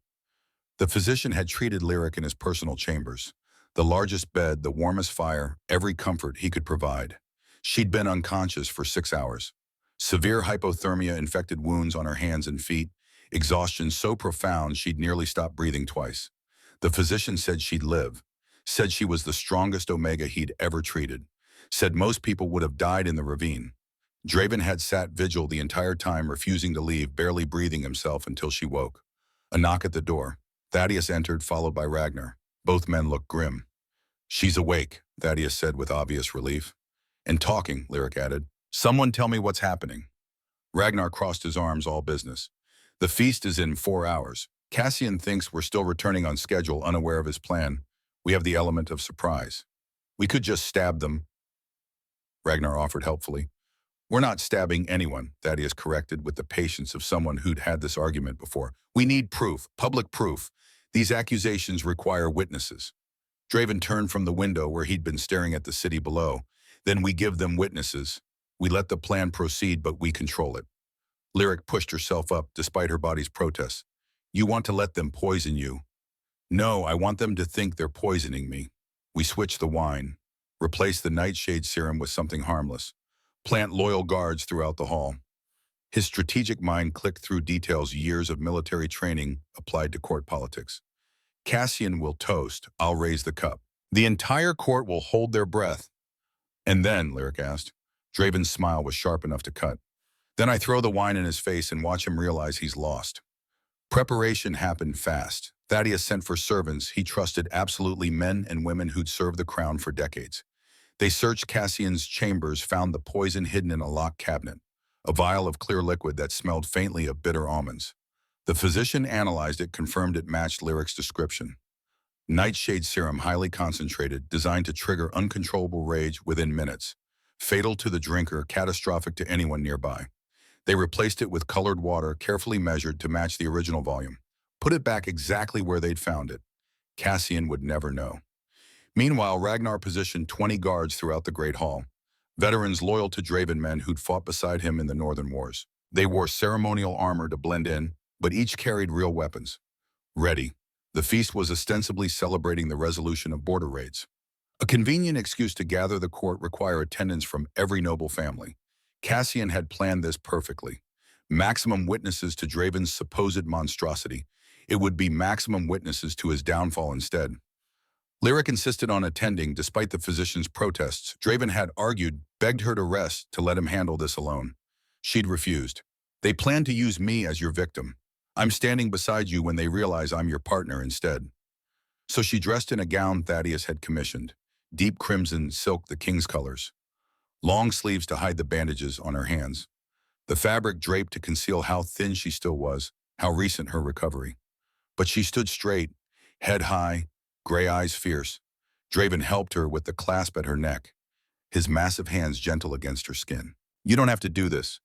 The physician had treated Lyric in his personal chambers. The largest bed, the warmest fire, every comfort he could provide. She'd been unconscious for 6 hours. Severe hypothermia infected wounds on her hands and feet, exhaustion so profound she'd nearly stopped breathing twice. The physician said she'd live, said she was the strongest Omega he'd ever treated, said most people would have died in the ravine. Draven had sat vigil the entire time, refusing to leave, barely breathing himself until she woke. A knock at the door. Thaddeus entered, followed by Ragnar. Both men looked grim. She's awake, Thaddeus said with obvious relief. And talking, Lyric added. Someone tell me what's happening. Ragnar crossed his arms, all business. The feast is in 4 hours. Cassian thinks we're still returning on schedule, unaware of his plan. We have the element of surprise. We could just stab them, Ragnar offered helpfully. We're not stabbing anyone, Thaddeus corrected with the patience of someone who'd had this argument before. We need proof, public proof. These accusations require witnesses. Draven turned from the window where he'd been staring at the city below. Then we give them witnesses. We let the plan proceed, but we control it. Lyric pushed herself up, despite her body's protests. You want to let them poison you? No, I want them to think they're poisoning me. We switch the wine. Replace the nightshade serum with something harmless. Plant loyal guards throughout the hall. His strategic mind clicked through details, years of military training applied to court politics. Cassian will toast. I'll raise the cup. The entire court will hold their breath. And then, Lyric asked. Draven's smile was sharp enough to cut. Then I throw the wine in his face and watch him realize he's lost. Preparation happened fast. Thaddeus sent for servants. He trusted absolutely, men and women who'd served the crown for decades. They searched Cassian's chambers, found the poison hidden in a locked cabinet, a vial of clear liquid that smelled faintly of bitter almonds. The physician analyzed it, confirmed it matched Lyric's description. Nightshade serum, highly concentrated, designed to trigger uncontrollable rage within minutes. Fatal to the drinker, catastrophic to anyone nearby. They replaced it with colored water, carefully measured to match the original volume. Put it back exactly where they'd found it. Cassian would never know. Meanwhile, Ragnar positioned 20 guards throughout the Great Hall. Veterans loyal to Draven, men who'd fought beside him in the Northern Wars. They wore ceremonial armor to blend in, but each carried real weapons. Ready. The feast was ostensibly celebrating the resolution of border raids. A convenient excuse to gather the court, require attendance from every noble family. Cassian had planned this perfectly. Maximum witnesses to Draven's supposed monstrosity. It would be maximum witnesses to his downfall instead. Lyric insisted on attending despite the physician's protests. Draven had argued, begged her to rest, to let him handle this alone. She'd refused. They plan to use me as your victim. I'm standing beside you when they realize I'm your partner instead. So she dressed in a gown Thaddeus had commissioned. Deep crimson silk, the king's colors. Long sleeves to hide the bandages on her hands. The fabric draped to conceal how thin she still was, how recent her recovery. But she stood straight, head high, gray eyes fierce. Draven helped her with the clasp at her neck, his massive hands gentle against her skin. You don't have to do this.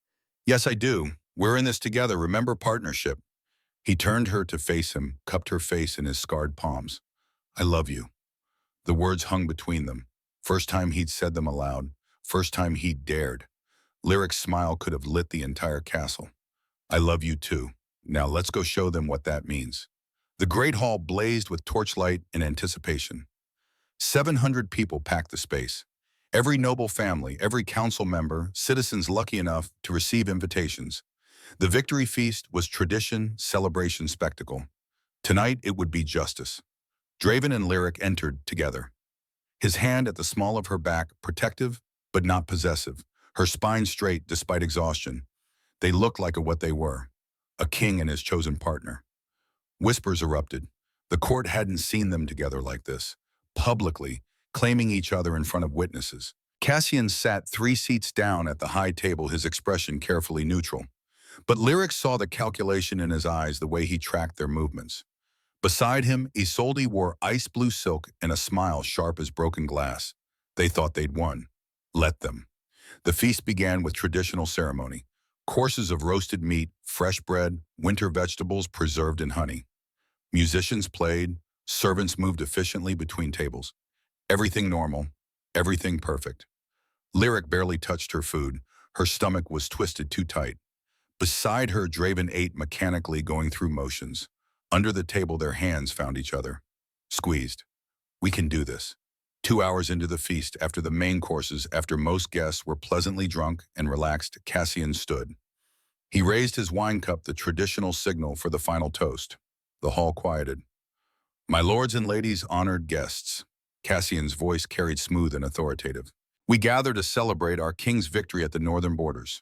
Yes, I do. We're in this together. Remember partnership. He turned her to face him, cupped her face in his scarred palms. I love you. The words hung between them. First time he'd said them aloud. First time he'd dared. Lyric's smile could have lit the entire castle. I love you too. Now let's go show them what that means. The Great Hall blazed with torchlight and anticipation. 700 people packed the space. Every noble family, every council member, citizens lucky enough to receive invitations. The victory feast was tradition, celebration, spectacle. Tonight it would be justice. Draven and Lyric entered together. His hand at the small of her back, protective but not possessive, her spine straight despite exhaustion. They looked like what they were, a king and his chosen partner. Whispers erupted. The court hadn't seen them together like this, publicly, claiming each other in front of witnesses. Cassian sat 3 seats down at the high table, his expression carefully neutral. But Lyric saw the calculation in his eyes, the way he tracked their movements. Beside him, Isolde wore ice blue silk and a smile sharp as broken glass. They thought they'd won. Let them. The feast began with traditional ceremony. Courses of roasted meat, fresh bread, winter vegetables preserved in honey. Musicians played, servants moved efficiently between tables. Everything normal, everything perfect. Lyric barely touched her food. Her stomach was twisted too tight. Beside her, Draven ate mechanically, going through motions. Under the table, their hands found each other. Squeezed. We can do this. 2 hours into the feast, after the main courses, after most guests were pleasantly drunk and relaxed, Cassian stood. He raised his wine cup, the traditional signal for the final toast. The hall quieted. My lords and ladies, honored guests. Cassian's voice carried smooth and authoritative. We gather to celebrate our king's victory at the northern borders,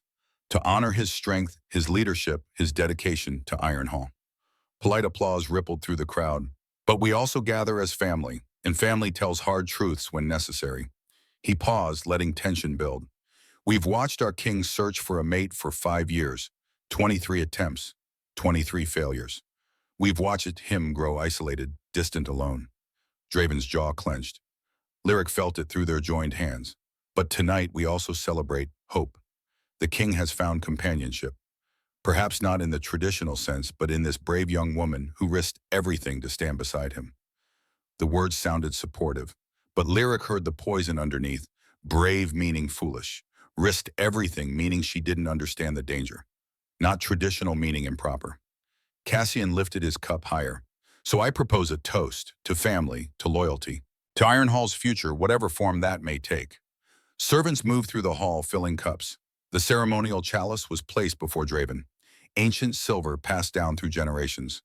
to honor his strength, his leadership, his dedication to Ironhall. Polite applause rippled through the crowd. But we also gather as family, and family tells hard truths when necessary. He paused, letting tension build. We've watched our king search for a mate for 5 years, 23 attempts, 23 failures. We've watched him grow isolated, distant, alone. Draven's jaw clenched. Lyric felt it through their joined hands. But tonight we also celebrate hope. The king has found companionship. Perhaps not in the traditional sense, but in this brave young woman who risked everything to stand beside him. The words sounded supportive, but Lyric heard the poison underneath. Brave meaning foolish. Risked everything meaning she didn't understand the danger. Not traditional meaning improper. Cassian lifted his cup higher. So I propose a toast to family, to loyalty, to Ironhall's future, whatever form that may take. Servants moved through the hall, filling cups. The ceremonial chalice was placed before Draven. Ancient silver passed down through generations.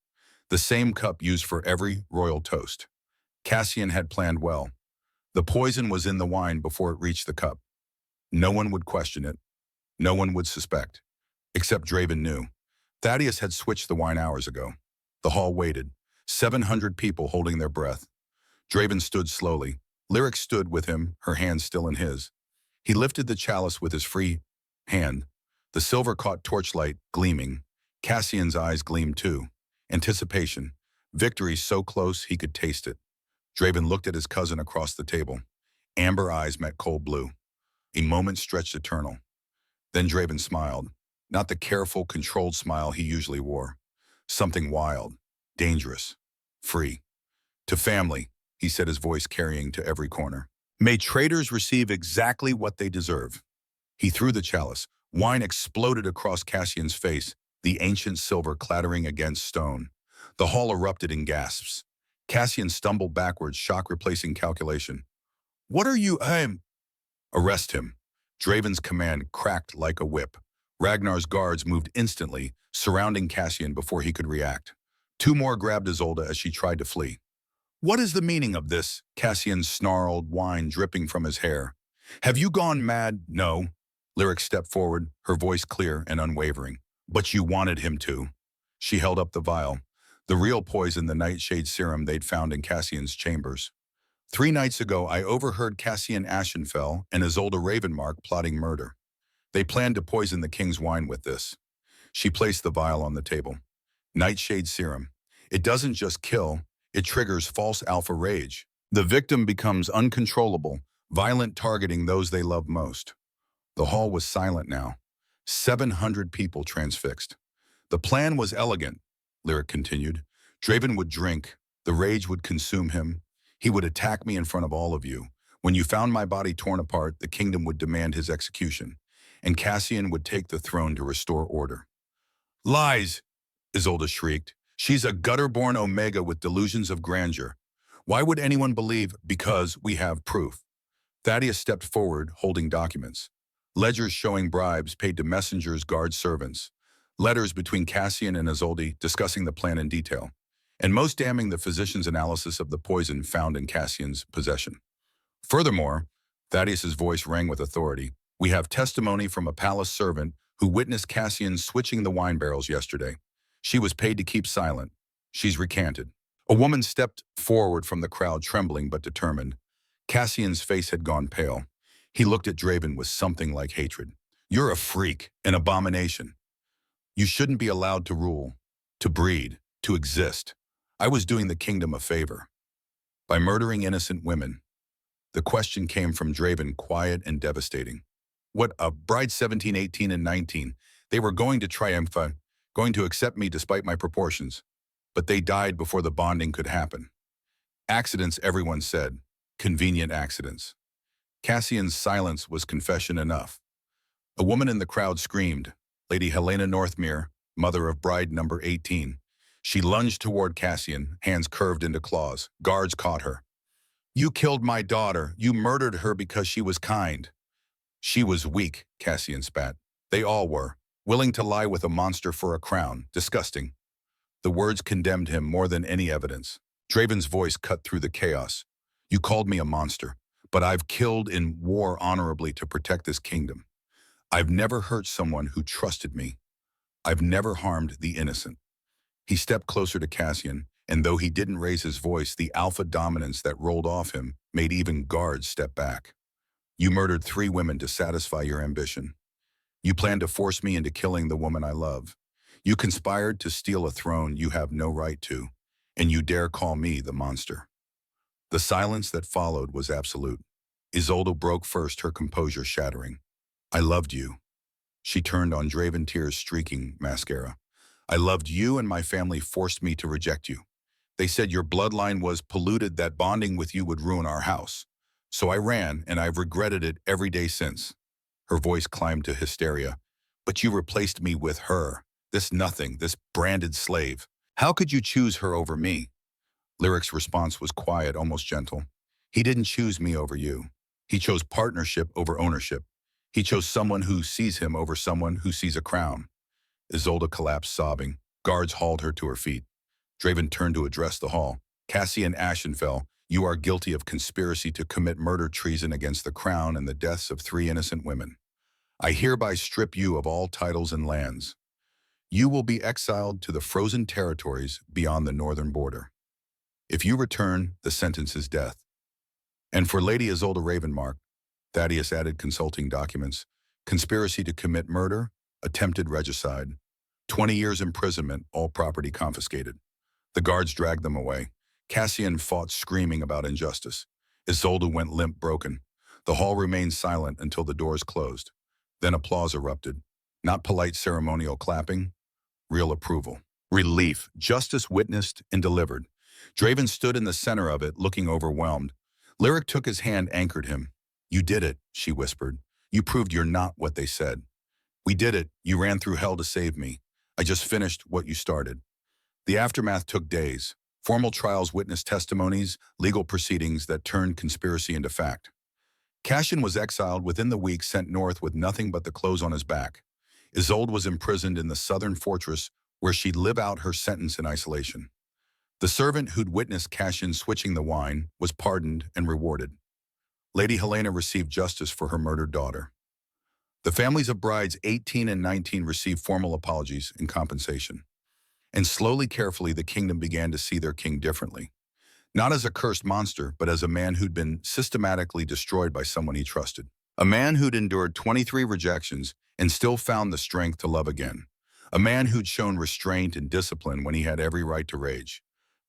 The same cup used for every royal toast. Cassian had planned well. The poison was in the wine before it reached the cup. No one would question it. No one would suspect. Except Draven knew. Thaddeus had switched the wine hours ago. The hall waited. 700 people holding their breath. Draven stood slowly. Lyric stood with him, her hand still in his. He lifted the chalice with his free hand. The silver caught torchlight, gleaming. Cassian's eyes gleamed too. Anticipation. Victory so close he could taste it. Draven looked at his cousin across the table. Amber eyes met cold blue. A moment stretched eternal. Then Draven smiled. Not the careful, controlled smile he usually wore. Something wild, dangerous, free. To family, he said, his voice carrying to every corner. May traitors receive exactly what they deserve. He threw the chalice. Wine exploded across Cassian's face, the ancient silver clattering against stone. The hall erupted in gasps. Cassian stumbled backwards, shock replacing calculation. What are you, Arrest him. Draven's command cracked like a whip. Ragnar's guards moved instantly, surrounding Cassian before he could react. 2 more grabbed Isolde as she tried to flee. What is the meaning of this? Cassian snarled, wine dripping from his hair. Have you gone mad? No. Lyric stepped forward, her voice clear and unwavering. But you wanted him to. She held up the vial. The real poison, the nightshade serum they'd found in Cassian's chambers. 3 nights ago, I overheard Cassian Ashenfell and Isolde Ravenmark plotting murder. They planned to poison the king's wine with this. She placed the vial on the table. Nightshade serum. It doesn't just kill, it triggers false alpha rage. The victim becomes uncontrollable, violent, targeting those they love most. The hall was silent now. 700 people transfixed. The plan was elegant, Lyric continued. Draven would drink. The rage would consume him. He would attack me in front of all of you. When you found my body torn apart, the kingdom would demand his execution, and Cassian would take the throne to restore order. Lies, Isolde shrieked. She's a gutter-born Omega with delusions of grandeur. Why would anyone believe? Because we have proof. Thaddeus stepped forward, holding documents. Ledgers showing bribes paid to messengers, guard servants. Letters between Cassian and Isolde discussing the plan in detail. And most damning, the physician's analysis of the poison found in Cassian's possession. Furthermore, Thaddeus's voice rang with authority. We have testimony from a palace servant who witnessed Cassian switching the wine barrels yesterday. She was paid to keep silent. She's recanted. A woman stepped forward from the crowd, trembling but determined. Cassian's face had gone pale. He looked at Draven with something like hatred. You're a freak, an abomination. You shouldn't be allowed to rule, to breed, to exist. I was doing the kingdom a favor by murdering innocent women. The question came from Draven, quiet and devastating. What, a bride 17, 18, and 19? They were going to triumph, going to accept me despite my proportions. But they died before the bonding could happen. Accidents, everyone said. Convenient accidents. Cassian's silence was confession enough. A woman in the crowd screamed, Lady Helena Northmere, mother of bride number 18. She lunged toward Cassian, hands curved into claws. Guards caught her. You killed my daughter. You murdered her because she was kind. She was weak, Cassian spat. They all were. Willing to lie with a monster for a crown. Disgusting. The words condemned him more than any evidence. Draven's voice cut through the chaos. You called me a monster, but I've killed in war honorably to protect this kingdom. I've never hurt someone who trusted me. I've never harmed the innocent. He stepped closer to Cassian, and though he didn't raise his voice, the alpha dominance that rolled off him made even guards step back. You murdered 3 women to satisfy your ambition. You planned to force me into killing the woman I love. You conspired to steal a throne you have no right to, and you dare call me the monster. The silence that followed was absolute. Isolde broke first, her composure shattering. I loved you. She turned on Draven, tears streaking mascara. I loved you, and my family forced me to reject you. They said your bloodline was polluted, that bonding with you would ruin our house. So I ran, and I've regretted it every day since. Her voice climbed to hysteria. But you replaced me with her. This nothing, this branded slave. How could you choose her over me? Lyric's response was quiet, almost gentle. He didn't choose me over you. He chose partnership over ownership. He chose someone who sees him over someone who sees a crown. Isolde collapsed, sobbing. Guards hauled her to her feet. Draven turned to address the hall. Cassian Ashenfell, you are guilty of conspiracy to commit murder, treason against the crown, and the deaths of 3 innocent women. I hereby strip you of all titles and lands. You will be exiled to the frozen territories beyond the northern border. If you return, the sentence is death. And for Lady Isolde Ravenmark, Thaddeus added consulting documents, conspiracy to commit murder, attempted regicide, 20 years imprisonment, all property confiscated. The guards dragged them away. Cassian fought, screaming about injustice. Isolde went limp, broken. The hall remained silent until the doors closed. Then applause erupted. Not polite ceremonial clapping, real approval. Relief, justice witnessed and delivered. Draven stood in the center of it, looking overwhelmed. Lyric took his hand, anchored him. You did it, she whispered. You proved you're not what they said. We did it. You ran through hell to save me. I just finished what you started. The aftermath took days. Formal trials witnessed testimonies, legal proceedings that turned conspiracy into fact. Cassian was exiled within the week, sent north with nothing but the clothes on his back. Isolde was imprisoned in the southern fortress where she'd live out her sentence in isolation. The servant who'd witnessed Cassian switching the wine was pardoned and rewarded. Lady Helena received justice for her murdered daughter. The families of brides 18 and 19 received formal apologies and compensation. And slowly, carefully, the kingdom began to see their king differently. Not as a cursed monster, but as a man who'd been systematically destroyed by someone he trusted. A man who'd endured 23 rejections and still found the strength to love again. A man who'd shown restraint and discipline when he had every right to rage.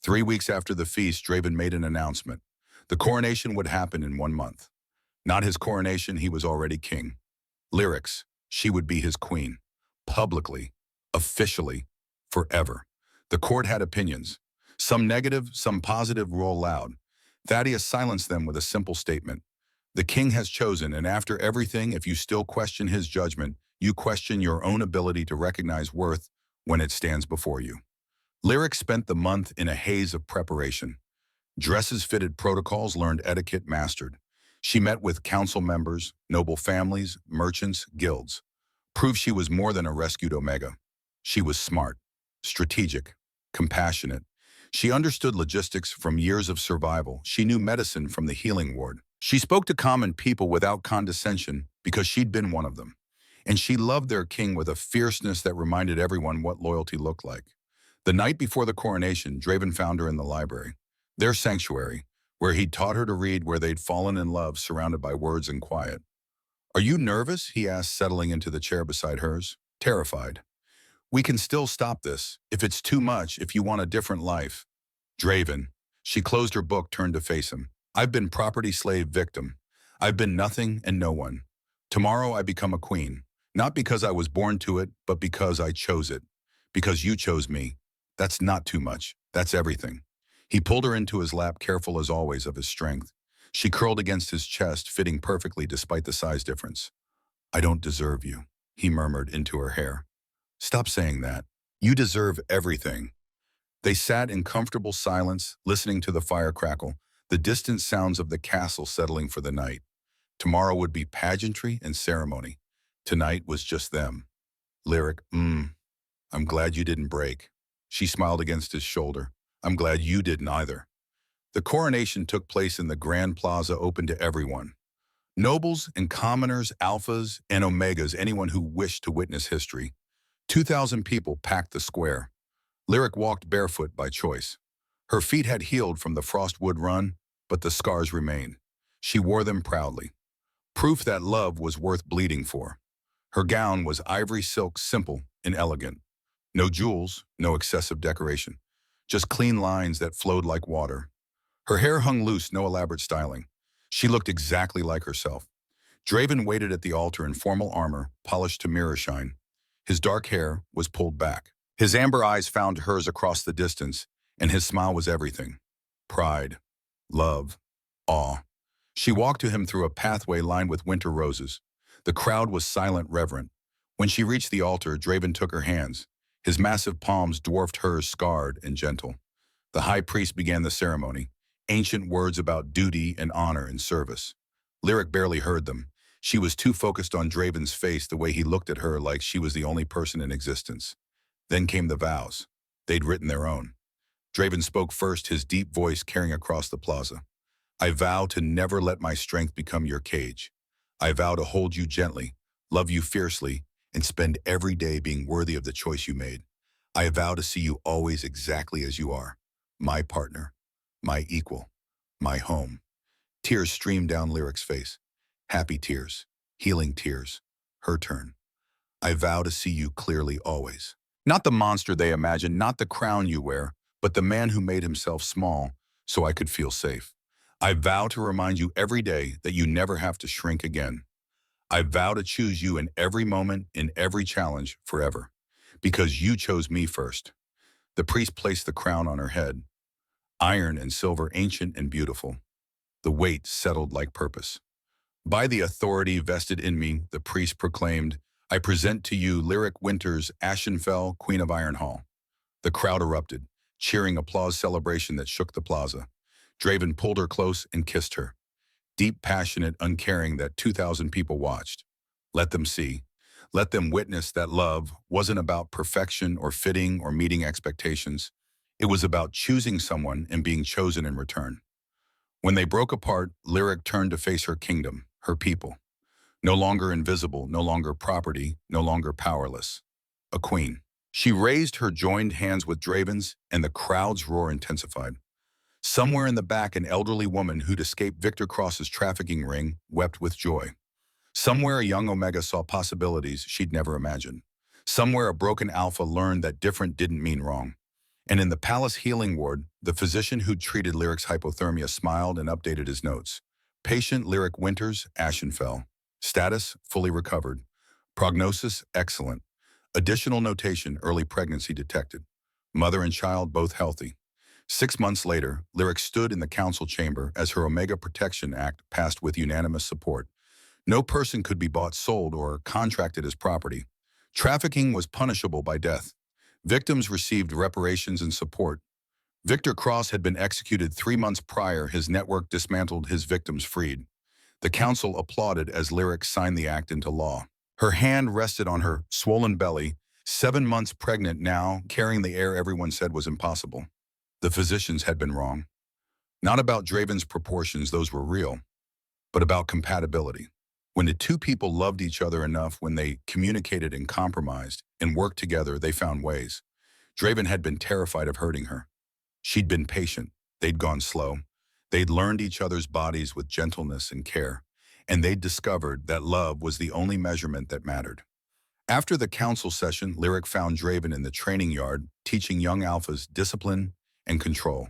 3 weeks after the feast, Draven made an announcement. The coronation would happen in 1 month. Not his coronation, he was already king. Lyrics, she would be his queen. Publicly, officially, forever. The court had opinions. Some negative, some positive, roll loud. Thaddeus silenced them with a simple statement. The king has chosen, and after everything, if you still question his judgment, you question your own ability to recognize worth when it stands before you. Lyric spent the month in a haze of preparation. Dresses fitted protocols, learned etiquette, mastered. She met with council members, noble families, merchants, guilds. Proved she was more than a rescued Omega. She was smart, strategic, compassionate. She understood logistics from years of survival. She knew medicine from the healing ward. She spoke to common people without condescension because she'd been one of them. And she loved their king with a fierceness that reminded everyone what loyalty looked like. The night before the coronation, Draven found her in the library, their sanctuary, where he'd taught her to read, where they'd fallen in love, surrounded by words and quiet. Are you nervous? He asked, settling into the chair beside hers. Terrified. We can still stop this. If it's too much, if you want a different life. Draven. She closed her book, turned to face him. I've been property slave victim. I've been nothing and no one. Tomorrow I become a queen, not because I was born to it, but because I chose it. Because you chose me. That's not too much. That's everything. He pulled her into his lap, careful as always of his strength. She curled against his chest, fitting perfectly despite the size difference. I don't deserve you, he murmured into her hair. Stop saying that. You deserve everything. They sat in comfortable silence, listening to the fire crackle, the distant sounds of the castle settling for the night. Tomorrow would be pageantry and ceremony. Tonight was just them. Lyric, I'm glad you didn't break. She smiled against his shoulder. I'm glad you didn't either. The coronation took place in the Grand Plaza, open to everyone. Nobles and commoners, alphas and omegas, anyone who wished to witness history. 2,000 people packed the square. Lyric walked barefoot by choice. Her feet had healed from the frostwood run, but the scars remained. She wore them proudly. Proof that love was worth bleeding for. Her gown was ivory silk, simple and elegant. No jewels, no excessive decoration. Just clean lines that flowed like water. Her hair hung loose, no elaborate styling. She looked exactly like herself. Draven waited at the altar in formal armor, polished to mirror shine. His dark hair was pulled back. His amber eyes found hers across the distance, and his smile was everything. Pride, love, awe. She walked to him through a pathway lined with winter roses. The crowd was silent, reverent. When she reached the altar, Draven took her hands. His massive palms dwarfed hers, scarred and gentle. The high priest began the ceremony, ancient words about duty and honor and service. Lyric barely heard them. She was too focused on Draven's face, the way he looked at her like she was the only person in existence. Then came the vows. They'd written their own. Draven spoke first, his deep voice carrying across the plaza. I vow to never let my strength become your cage. I vow to hold you gently, love you fiercely, and spend every day being worthy of the choice you made. I vow to see you always exactly as you are. My partner, my equal, my home. Tears streamed down Lyric's face. Happy tears, healing tears. Her turn. I vow to see you clearly always. Not the monster they imagined, not the crown you wear, but the man who made himself small so I could feel safe. I vow to remind you every day that you never have to shrink again. I vow to choose you in every moment, in every challenge, forever. Because you chose me first. The priest placed the crown on her head. Iron and silver, ancient and beautiful. The weight settled like purpose. By the authority vested in me, the priest proclaimed, I present to you Lyric Winters, Ashenfell, Queen of Ironhall. The crowd erupted, cheering applause celebration that shook the plaza. Draven pulled her close and kissed her. Deep, passionate, uncaring that 2,000 people watched. Let them see. Let them witness that love wasn't about perfection or fitting or meeting expectations. It was about choosing someone and being chosen in return. When they broke apart, Lyric turned to face her kingdom, her people. No longer invisible, no longer property, no longer powerless. A queen. She raised her joined hands with Draven's, and the crowd's roar intensified. Somewhere in the back, an elderly woman who'd escaped Victor Cross's trafficking ring wept with joy. Somewhere, a young Omega saw possibilities she'd never imagined. Somewhere, a broken Alpha learned that different didn't mean wrong. And in the palace healing ward, the physician who'd treated Lyric's hypothermia smiled and updated his notes. Patient Lyric Winters, Ashenfell. Status, fully recovered. Prognosis, excellent. Additional notation, early pregnancy detected. Mother and child both healthy. 6 months later, Lyric stood in the council chamber as her Omega Protection Act passed with unanimous support. No person could be bought, sold, or contracted as property. Trafficking was punishable by death. Victims received reparations and support. Victor Cross had been executed 3 months prior, his network dismantled, his victims freed. The council applauded as Lyric signed the act into law. Her hand rested on her swollen belly, 7 months pregnant now, carrying the air everyone said was impossible. The physicians had been wrong. Not about Draven's proportions, those were real, but about compatibility. When the two people loved each other enough, when they communicated and compromised and worked together, they found ways. Draven had been terrified of hurting her. She'd been patient. They'd gone slow. They'd learned each other's bodies with gentleness and care, and they'd discovered that love was the only measurement that mattered. After the council session, Lyric found Draven in the training yard, teaching young alphas discipline and control.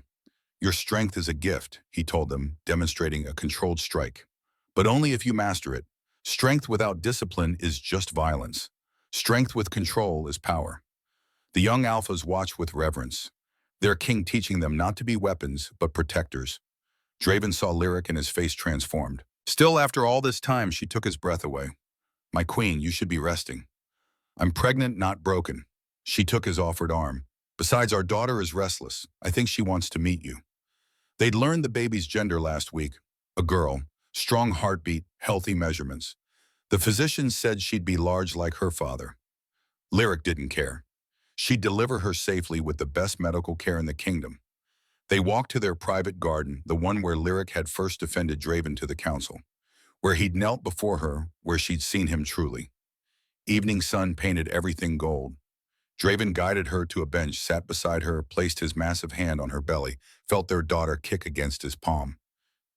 Your strength is a gift, he told them, demonstrating a controlled strike. But only if you master it. Strength without discipline is just violence. Strength with control is power. The young alphas watched with reverence, their king teaching them not to be weapons, but protectors. Draven saw Lyric and his face transformed. Still, after all this time, she took his breath away. My queen, you should be resting. I'm pregnant, not broken. She took his offered arm. Besides, our daughter is restless. I think she wants to meet you. They'd learned the baby's gender last week. A girl, strong heartbeat, healthy measurements. The physician said she'd be large like her father. Lyric didn't care. She'd deliver her safely with the best medical care in the kingdom. They walked to their private garden, the one where Lyric had first defended Draven to the council, where he'd knelt before her, where she'd seen him truly. Evening sun painted everything gold. Draven guided her to a bench, sat beside her, placed his massive hand on her belly, felt their daughter kick against his palm.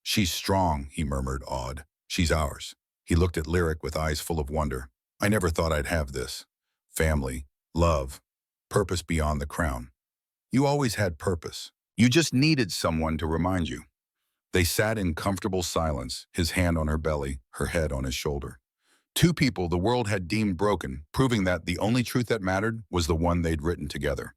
She's strong, he murmured, awed. She's ours. He looked at Lyric with eyes full of wonder. I never thought I'd have this. Family, love, purpose beyond the crown. You always had purpose. You just needed someone to remind you. They sat in comfortable silence, his hand on her belly, her head on his shoulder. Two people the world had deemed broken, proving that the only truth that mattered was the one they'd written together.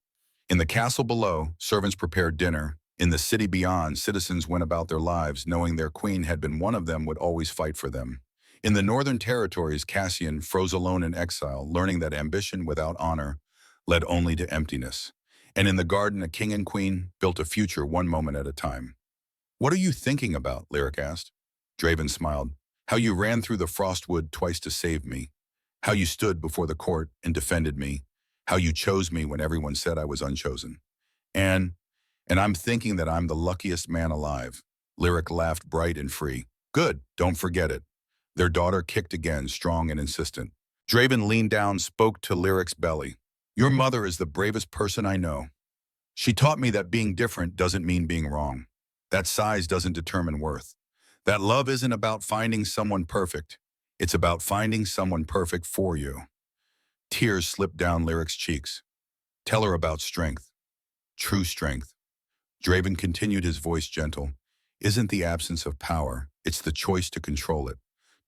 In the castle below, servants prepared dinner. In the city beyond, citizens went about their lives, knowing their queen had been one of them would always fight for them. In the northern territories, Cassian froze alone in exile, learning that ambition without honor led only to emptiness. And in the garden, a king and queen built a future one moment at a time. What are you thinking about? Lyric asked. Draven smiled. How you ran through the frostwood twice to save me. How you stood before the court and defended me. How you chose me when everyone said I was unchosen. And I'm thinking that I'm the luckiest man alive. Lyric laughed bright and free. Good, don't forget it. Their daughter kicked again, strong and insistent. Draven leaned down, spoke to Lyric's belly. Your mother is the bravest person I know. She taught me that being different doesn't mean being wrong. That size doesn't determine worth. That love isn't about finding someone perfect. It's about finding someone perfect for you. Tears slipped down Lyric's cheeks. Tell her about strength. True strength. Draven continued, his voice gentle. Isn't the absence of power, it's the choice to control it,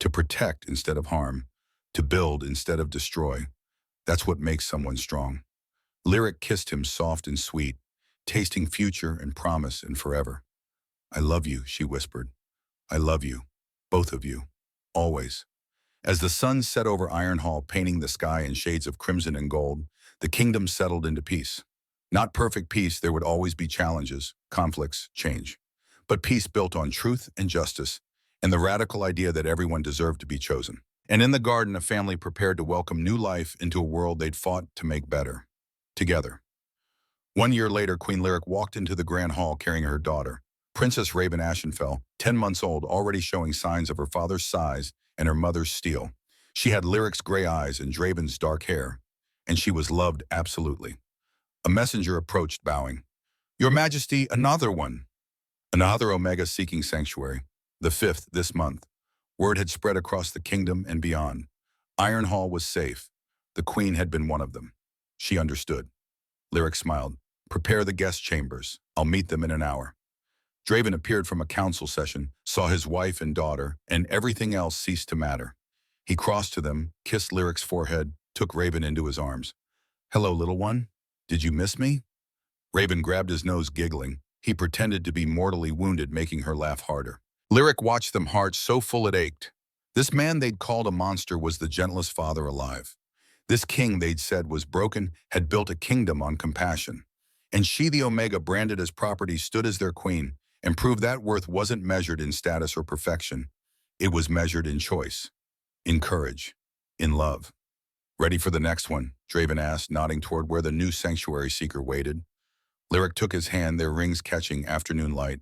to protect instead of harm, to build instead of destroy. That's what makes someone strong. Lyric kissed him soft and sweet, tasting future and promise and forever. I love you, she whispered. I love you, both of you, always. As the sun set over Ironhall, painting the sky in shades of crimson and gold, the kingdom settled into peace. Not perfect peace, there would always be challenges, conflicts, change. But peace built on truth and justice, and the radical idea that everyone deserved to be chosen. And in the garden, a family prepared to welcome new life into a world they'd fought to make better. Together. 1 year later, Queen Lyric walked into the grand hall carrying her daughter, Princess Raven Ashenfell, 10 months old, already showing signs of her father's size and her mother's steel. She had Lyric's gray eyes and Draven's dark hair, and she was loved absolutely. A messenger approached, bowing. Your Majesty, another one. Another Omega seeking sanctuary, the 5th this month. Word had spread across the kingdom and beyond. Ironhall was safe. The queen had been one of them. She understood. Lyric smiled. Prepare the guest chambers. I'll meet them in an hour. Draven appeared from a council session, saw his wife and daughter, and everything else ceased to matter. He crossed to them, kissed Lyric's forehead, took Raven into his arms. Hello, little one. Did you miss me? Raven grabbed his nose, giggling. He pretended to be mortally wounded, making her laugh harder. Lyric watched them, heart so full it ached. This man they'd called a monster was the gentlest father alive. This king they'd said was broken had built a kingdom on compassion. And she, the Omega, branded as property, stood as their queen, and proved that worth wasn't measured in status or perfection. It was measured in choice, in courage, in love. Ready for the next one? Draven asked, nodding toward where the new sanctuary seeker waited. Lyric took his hand, their rings catching afternoon light.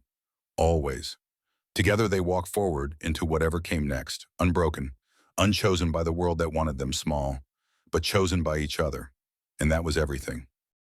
Always. Together they walked forward into whatever came next, unbroken, unchosen by the world that wanted them small, but chosen by each other. And that was everything.